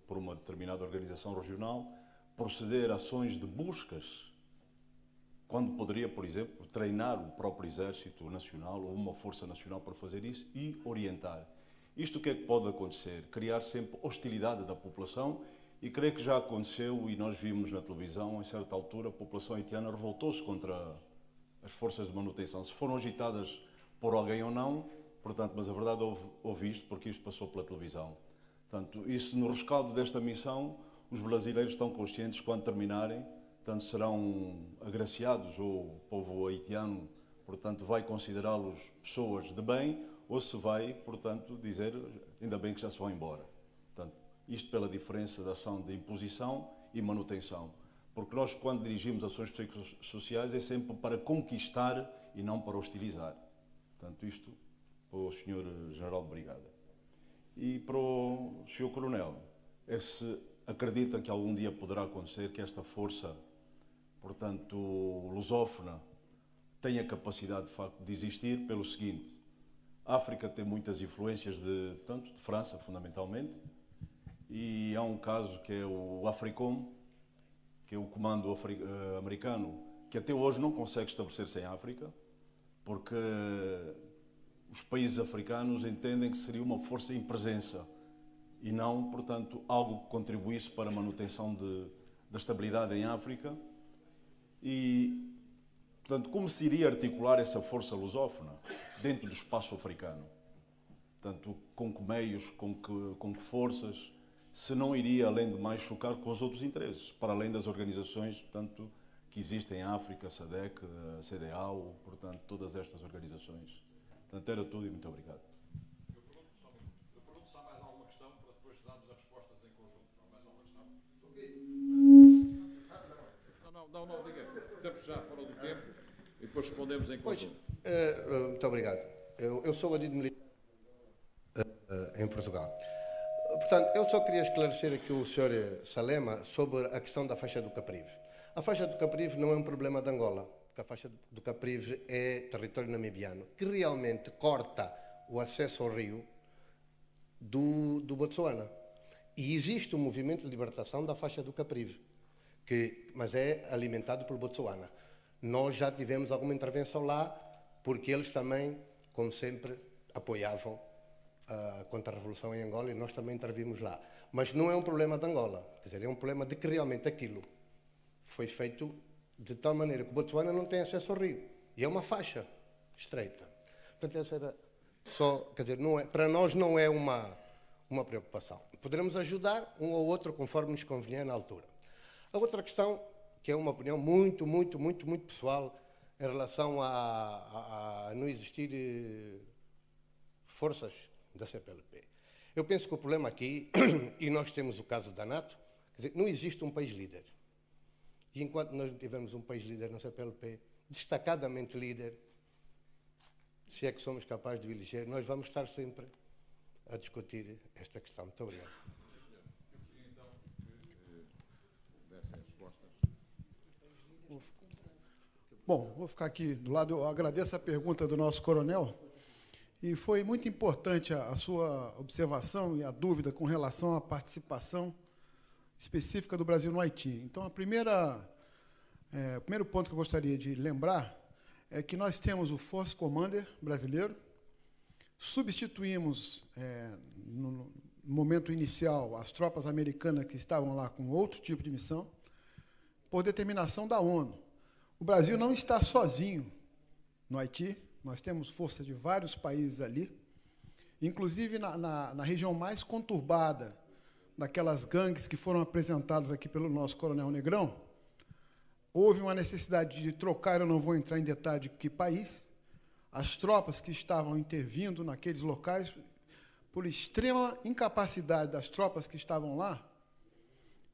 por uma determinada organização regional, proceder a ações de buscas, quando poderia, por exemplo, treinar o próprio Exército Nacional ou uma Força Nacional para fazer isso e orientar. Isto o que é que pode acontecer? Criar sempre hostilidade da população, e creio que já aconteceu, e nós vimos na televisão, em certa altura, a população haitiana revoltou-se contra as forças de manutenção. Se foram agitadas por alguém ou não, portanto, mas a verdade houve isto, porque isto passou pela televisão. Portanto, isso no rescaldo desta missão, os brasileiros estão conscientes que quando terminarem, portanto, serão agraciados, ou o povo haitiano, portanto, vai considerá-los pessoas de bem, ou se vai, portanto, dizer, ainda bem que já se vão embora. Portanto, isto pela diferença da ação de imposição e manutenção. Porque nós, quando dirigimos ações psicossociais, é sempre para conquistar e não para hostilizar. Portanto, isto para o Sr. General de Brigada. E para o Sr. Coronel, é se acredita que algum dia poderá acontecer que esta força, portanto, lusófona, tenha capacidade, de facto, de existir pelo seguinte: a África tem muitas influências de França, fundamentalmente, e há um caso que é o AFRICOM, que é o comando americano, que até hoje não consegue estabelecer-se em África, porque os países africanos entendem que seria uma força em presença e não, portanto, algo que contribuísse para a manutenção da estabilidade em África. E, portanto, como se iria articular essa força lusófona dentro do espaço africano? Portanto, com que meios, com que forças, se não iria, além de mais, chocar com os outros interesses, para além das organizações, portanto, que existem em África, a SADC, a CDAO, portanto, todas estas organizações. Portanto, era tudo e muito obrigado. Eu pergunto se há mais alguma questão para depois darmos as respostas em conjunto. Não há mais alguma questão? Não, diga. Temos já fora do tempo e depois respondemos em conjunto. Muito obrigado. Eu sou adido militar em Portugal. Portanto, eu só queria esclarecer aqui o Sr. Salema sobre a questão da faixa do Caprive. A faixa do Caprive não é um problema de Angola, porque a faixa do Caprive é território namibiano, que realmente corta o acesso ao rio do Botsuana. E existe um movimento de libertação da faixa do Caprive, mas é alimentado pelo Botsuana. Nós já tivemos alguma intervenção lá, porque eles também, como sempre, apoiavam a contra-revolução em Angola, e nós também intervimos lá. Mas não é um problema de Angola, quer dizer, é um problema de que realmente aquilo foi feito de tal maneira que o Botsuana não tem acesso ao rio. E é uma faixa estreita. Portanto, essa era só, quer dizer, não é, para nós não é uma preocupação. Poderemos ajudar um ou outro conforme nos convier na altura. A outra questão, que é uma opinião muito pessoal, em relação a não existir forças da CPLP. Eu penso que o problema aqui, e nós temos o caso da NATO, quer dizer, não existe um país líder. E enquanto nós não tivermos um país líder na CPLP, destacadamente líder, se é que somos capazes de o eleger, nós vamos estar sempre a discutir esta questão. Muito obrigado. Bom, vou ficar aqui do lado. Eu agradeço a pergunta do nosso coronel. E foi muito importante a sua observação e a dúvida com relação à participação específica do Brasil no Haiti. Então, o primeiro ponto que eu gostaria de lembrar é que nós temos o Force Commander brasileiro, substituímos, no momento inicial, as tropas americanas que estavam lá com outro tipo de missão, por determinação da ONU. O Brasil não está sozinho no Haiti, nós temos força de vários países ali, inclusive na região mais conturbada daquelas gangues que foram apresentadas aqui pelo nosso Coronel Negrão, houve uma necessidade de trocar, eu não vou entrar em detalhe de que país, as tropas que estavam intervindo naqueles locais, por extrema incapacidade das tropas que estavam lá,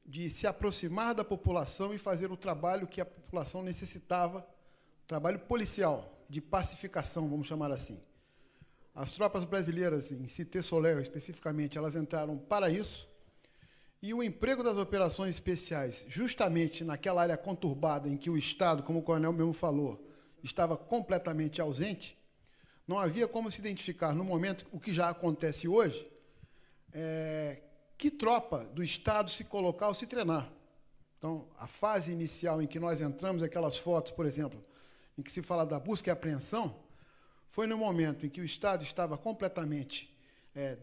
de se aproximar da população e fazer o trabalho que a população necessitava, trabalho policial, de pacificação, vamos chamar assim. As tropas brasileiras, em Cité Soleil, especificamente, elas entraram para isso, e o emprego das operações especiais, justamente naquela área conturbada em que o Estado, como o coronel mesmo falou, estava completamente ausente, não havia como se identificar, no momento, o que já acontece hoje, que tropa do Estado se colocar ou se treinar. Então, a fase inicial em que nós entramos, aquelas fotos, por exemplo, em que se fala da busca e apreensão, foi no momento em que o Estado estava completamente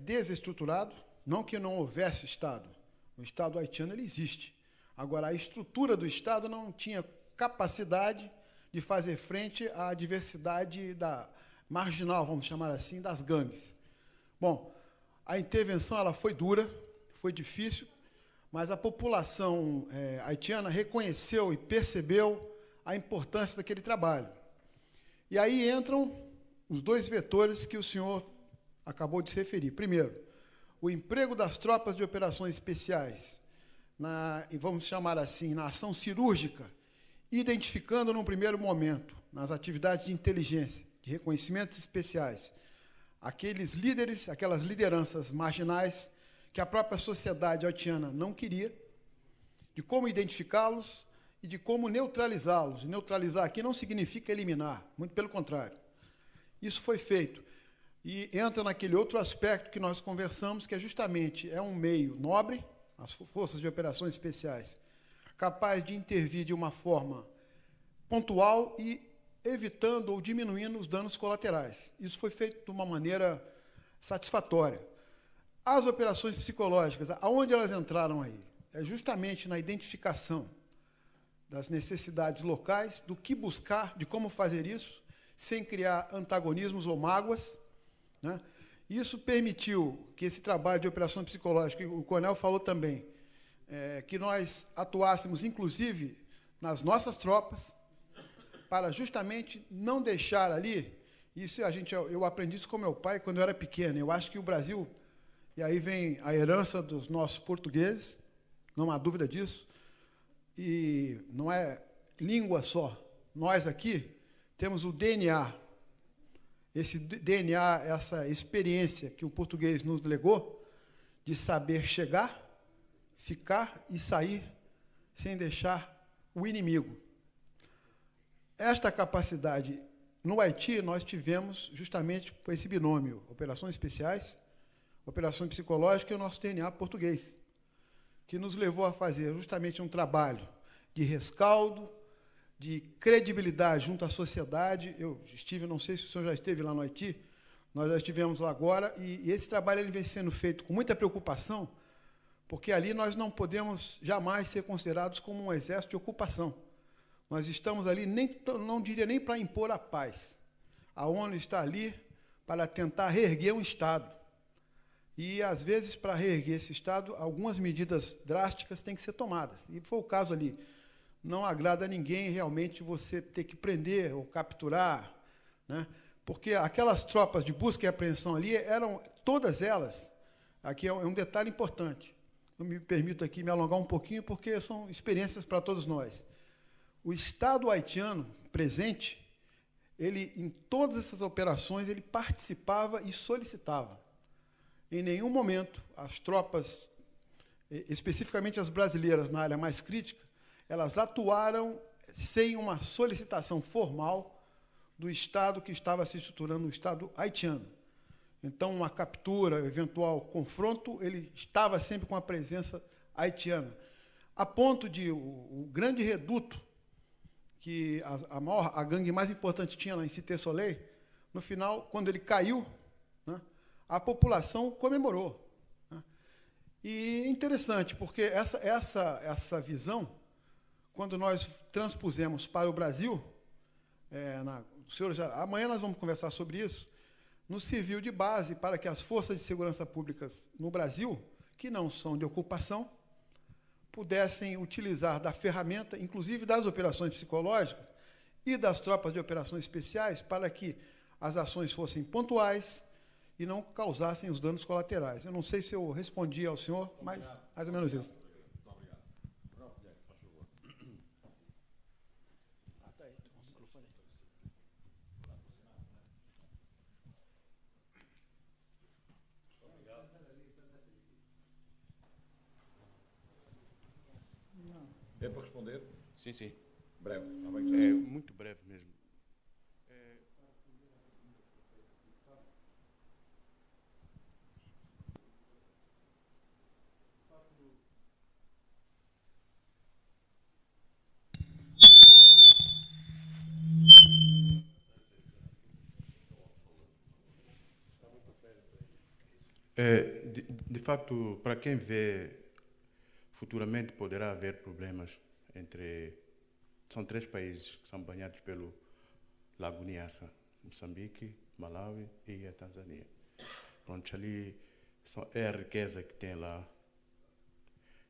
desestruturado, não que não houvesse Estado. O Estado haitiano ele existe. Agora, a estrutura do Estado não tinha capacidade de fazer frente à diversidade marginal, vamos chamar assim, das gangues. Bom, a intervenção ela foi dura, foi difícil, mas a população haitiana reconheceu e percebeu a importância daquele trabalho. E aí entram os dois vetores que o senhor acabou de se referir. Primeiro, o emprego das tropas de operações especiais, vamos chamar assim, na ação cirúrgica, identificando, num primeiro momento, nas atividades de inteligência, de reconhecimentos especiais, aqueles líderes, aquelas lideranças marginais que a própria sociedade haitiana não queria, de como identificá-los e de como neutralizá-los. Neutralizar aqui não significa eliminar, muito pelo contrário. Isso foi feito. E entra naquele outro aspecto que nós conversamos, que é justamente um meio nobre, as forças de operações especiais, capaz de intervir de uma forma pontual e evitando ou diminuindo os danos colaterais. Isso foi feito de uma maneira satisfatória. As operações psicológicas, aonde elas entraram aí? É justamente na identificação das necessidades locais, do que buscar, de como fazer isso, sem criar antagonismos ou mágoas, né? Isso permitiu que esse trabalho de operação psicológica, o coronel falou também, que nós atuássemos, inclusive, nas nossas tropas, para justamente não deixar ali, eu aprendi isso com meu pai quando eu era pequeno, eu acho que o Brasil, e aí vem a herança dos nossos portugueses, não há dúvida disso, e não é língua só, nós aqui temos o DNA, esse DNA, essa experiência que o português nos legou, de saber chegar, ficar e sair sem deixar o inimigo. Esta capacidade, no Haiti, nós tivemos justamente por esse binômio, operações especiais, operações psicológicas e o nosso DNA português, que nos levou a fazer justamente um trabalho de rescaldo, de credibilidade junto à sociedade. Eu estive, não sei se o senhor já esteve lá no Haiti, nós já estivemos lá agora, e esse trabalho ele vem sendo feito com muita preocupação, porque ali nós não podemos jamais ser considerados como um exército de ocupação. Nós estamos ali, não diria nem para impor a paz. A ONU está ali para tentar reerguer um Estado. E, às vezes, para reerguer esse Estado, algumas medidas drásticas têm que ser tomadas. E foi o caso ali. Não agrada a ninguém realmente você ter que prender ou capturar, né? Porque aquelas tropas de busca e apreensão ali eram, todas elas, aqui é um detalhe importante, eu me permito aqui me alongar um pouquinho, porque são experiências para todos nós. O Estado haitiano presente, ele, em todas essas operações, ele participava e solicitava. Em nenhum momento, as tropas, especificamente as brasileiras na área mais crítica, elas atuaram sem uma solicitação formal do Estado que estava se estruturando, o Estado haitiano. Então, uma captura, eventual confronto, ele estava sempre com a presença haitiana. A ponto de o grande reduto que a gangue mais importante tinha lá em Cité Soleil, no final, quando ele caiu, né, a população comemorou, né? E interessante, porque essa visão, quando nós transpusemos para o Brasil, amanhã nós vamos conversar sobre isso, nos serviu de base para que as forças de segurança públicas no Brasil, que não são de ocupação, pudessem utilizar da ferramenta, inclusive das operações psicológicas e das tropas de operações especiais, para que as ações fossem pontuais e não causassem os danos colaterais. Eu não sei se eu respondi ao senhor, mas mais ou menos isso. É para responder? Sim, sim. Breve. É muito breve mesmo. De facto, para quem vê, futuramente poderá haver problemas entre... São 3 países que são banhados pelo Lago Nyassa: Moçambique, Malawi e a Tanzânia. Pronto, ali é a riqueza que tem lá.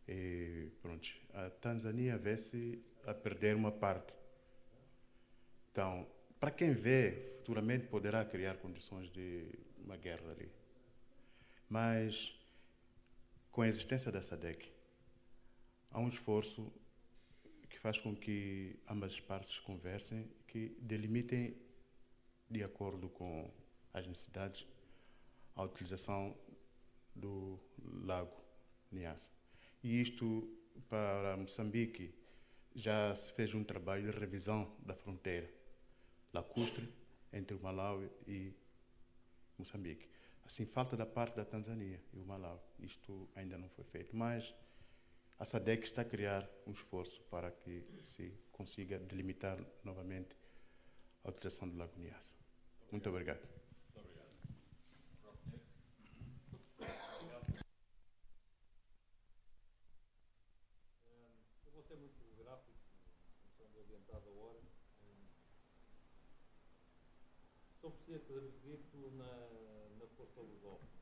E pronto, a Tanzânia vê-se a perder uma parte. Então, para quem vê, futuramente poderá criar condições de uma guerra ali. Mas, com a existência da SADC, há um esforço que faz com que ambas as partes conversem, que delimitem, de acordo com as necessidades, a utilização do Lago Nyassa. E isto, para Moçambique, já se fez um trabalho de revisão da fronteira lacustre entre o Malawi e Moçambique. Assim, falta da parte da Tanzânia e o Malawi. Isto ainda não foi feito, mas a SADC está a criar um esforço para que se consiga delimitar novamente a utilização do Lago Nyassa. Muito obrigado. Eu vou ser muito gráfico, função de adiantada hora. Sobre o que é dito na força lusófona.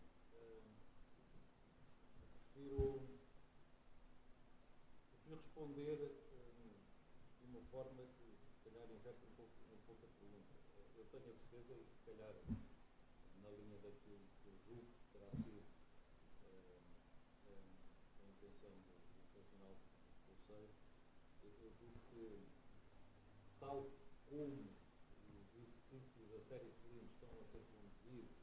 Prefiro responder de uma forma que, se calhar, inverte um pouco a pergunta. Eu tenho a certeza, e se calhar, na linha daquilo que eu julgo que terá sido a intenção do profissional bolseiro, eu julgo que, tal como os exercícios da série Felino estão a ser conduzidos,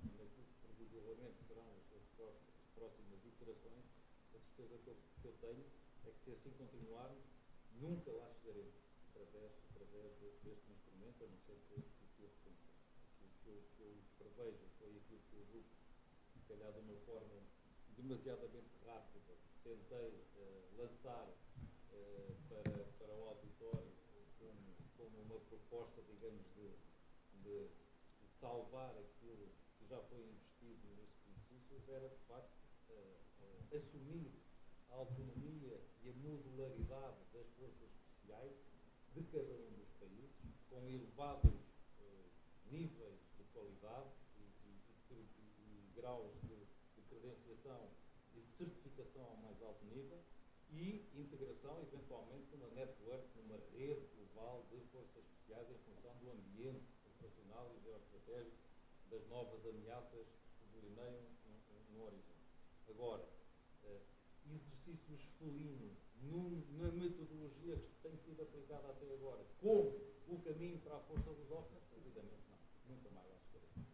naquilo que previsivelmente serão as próximas iterações, a certeza que eu tenho é que, se assim continuarmos, nunca lá chegaremos através deste instrumento, a não ser que o repense. Aquilo que eu prevejo foi aquilo que eu julgo, se calhar de uma forma demasiadamente rápida, tentei lançar para o auditório como uma proposta, digamos, de salvar aquilo que já foi investido nestes exercícios, era, de facto, assumir a autonomia e a modularidade das forças especiais de cada um dos países, com elevados níveis de qualidade e graus de credenciação e de certificação ao mais alto nível, e integração, eventualmente, numa network, numa rede global de forças especiais em função do ambiente operacional e geoestratégico das novas ameaças que se delineiam no horizonte. Agora, exercícios felinos na metodologia que tem sido aplicada até agora, como o caminho para a força lusófona, decididamente não. Nunca mais lá chegaremos.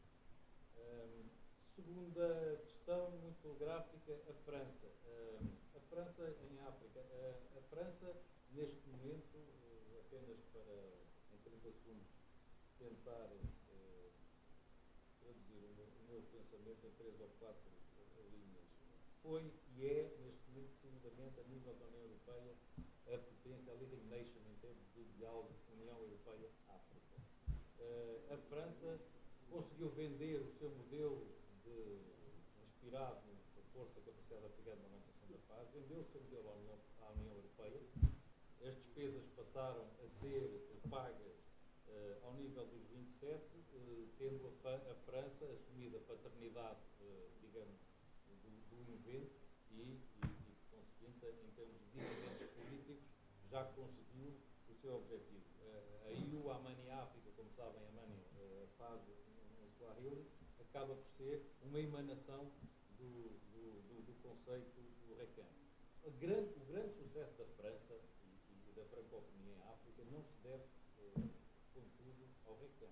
Segunda questão, muito gráfica, a França. A França em África. A França, neste momento, apenas para, em 30 segundos, tentar traduzir o meu pensamento em 3 ou 4 linhas, foi e é, neste momento, decididamente, a nível da União Europeia, a potência, a leading nation em termos de diálogo União Europeia-África. A França conseguiu vender o seu modelo inspirado na força da capacidade africana na manutenção da paz, vendeu o seu modelo à União Europeia. As despesas passaram a ser pagas ao nível dos 27, tendo a França assumido a paternidade, digamos, do evento e conseguinte, em termos de dividendos políticos, já conseguiu o seu objetivo. A EU, a Amani África, como sabem, a Amani faz no Swahili, acaba por ser uma emanação do conceito do RECAN. O grande sucesso da França e da francofonia em África não se deve, contudo, ao RECAN.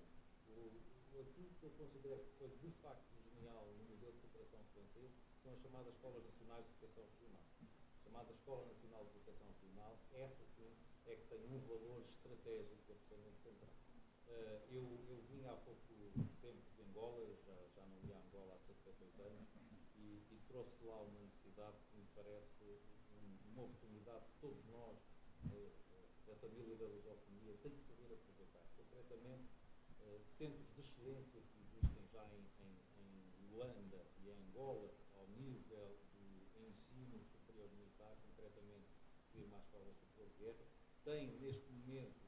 Aquilo que eu considero que foi de facto genial no modelo de cooperação francês são as chamadas Escolas Nacionais de Educação Regional. A chamada Escola Nacional de Educação Regional, essa sim é que tem um valor estratégico absolutamente central. Eu vim há pouco tempo de Angola, já não ia a Angola há cerca de 2 anos, e trouxe lá uma necessidade que me parece uma oportunidade que todos nós, da família da lusofonia, tem que saber aproveitar. Concretamente, centros de excelência que existem já em Luanda e em Angola, ao nível de ensino superior militar, concretamente firma a Escola Superior de Guerra, têm neste momento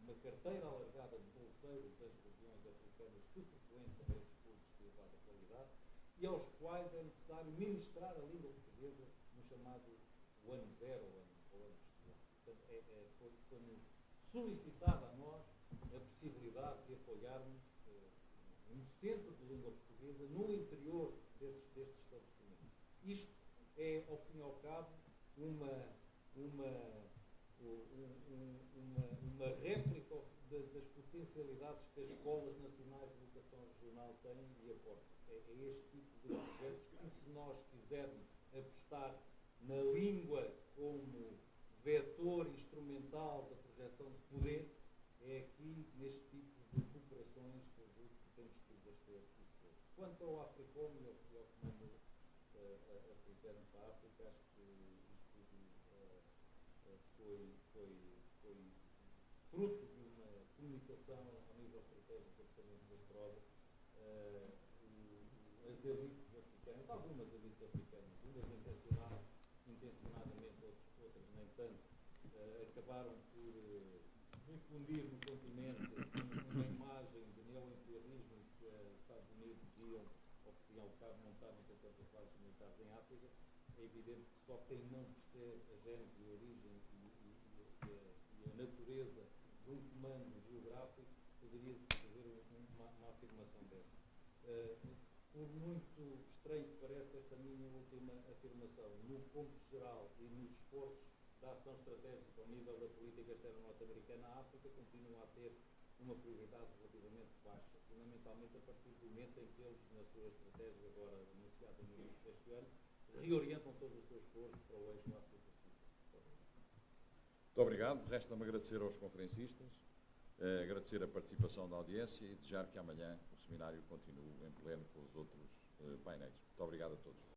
uma carteira alargada de bolseiros das regiões africanas que frequentam esses cursos de elevada qualidade e aos quais é necessário ministrar a língua portuguesa no chamado o ano zero ou ano escolar. Portanto, foi-nos solicitada a nós a possibilidade de apoiarmos um centro de língua portuguesa no interior destes estabelecimentos. Isto é, ao fim e ao cabo, uma réplica das potencialidades que as escolas nacionais de educação regional têm e aportam. É este tipo de projetos que, se nós quisermos apostar na língua como vetor instrumental da projeção de poder, é aqui, neste tipo de cooperações, que eu julgo que temos que exercer isso. Quanto ao Africom e ao Comando Africano para a África, acho que isto tudo foi fruto de uma comunicação ao nível estratégico absolutamente desastrosa. As elites africanas, algumas elites africanas, umas intencionadamente, outras nem tanto, acabaram por difundir no continente uma imagem de neoimperialismo que os Estados Unidos diziam, ou que tinham montar não sei quantas bases militares em África. É evidente que só quem não percebe a gênese e a origem e a natureza de um comando geográfico poderia fazer uma afirmação dessa. Por muito estranho que pareça esta minha última afirmação, no ponto geral e nos esforços da ação estratégica ao nível da política externa norte-americana, a África continua a ter uma prioridade relativamente baixa, fundamentalmente a partir do momento em que eles, na sua estratégia agora anunciada no início deste ano, reorientam todo o seu esforço para o eixo África-Pacífico. Muito obrigado. Resta-me agradecer aos conferencistas, agradecer a participação da audiência e desejar que amanhã o seminário continue em pleno com os outros painéis. Muito obrigado a todos.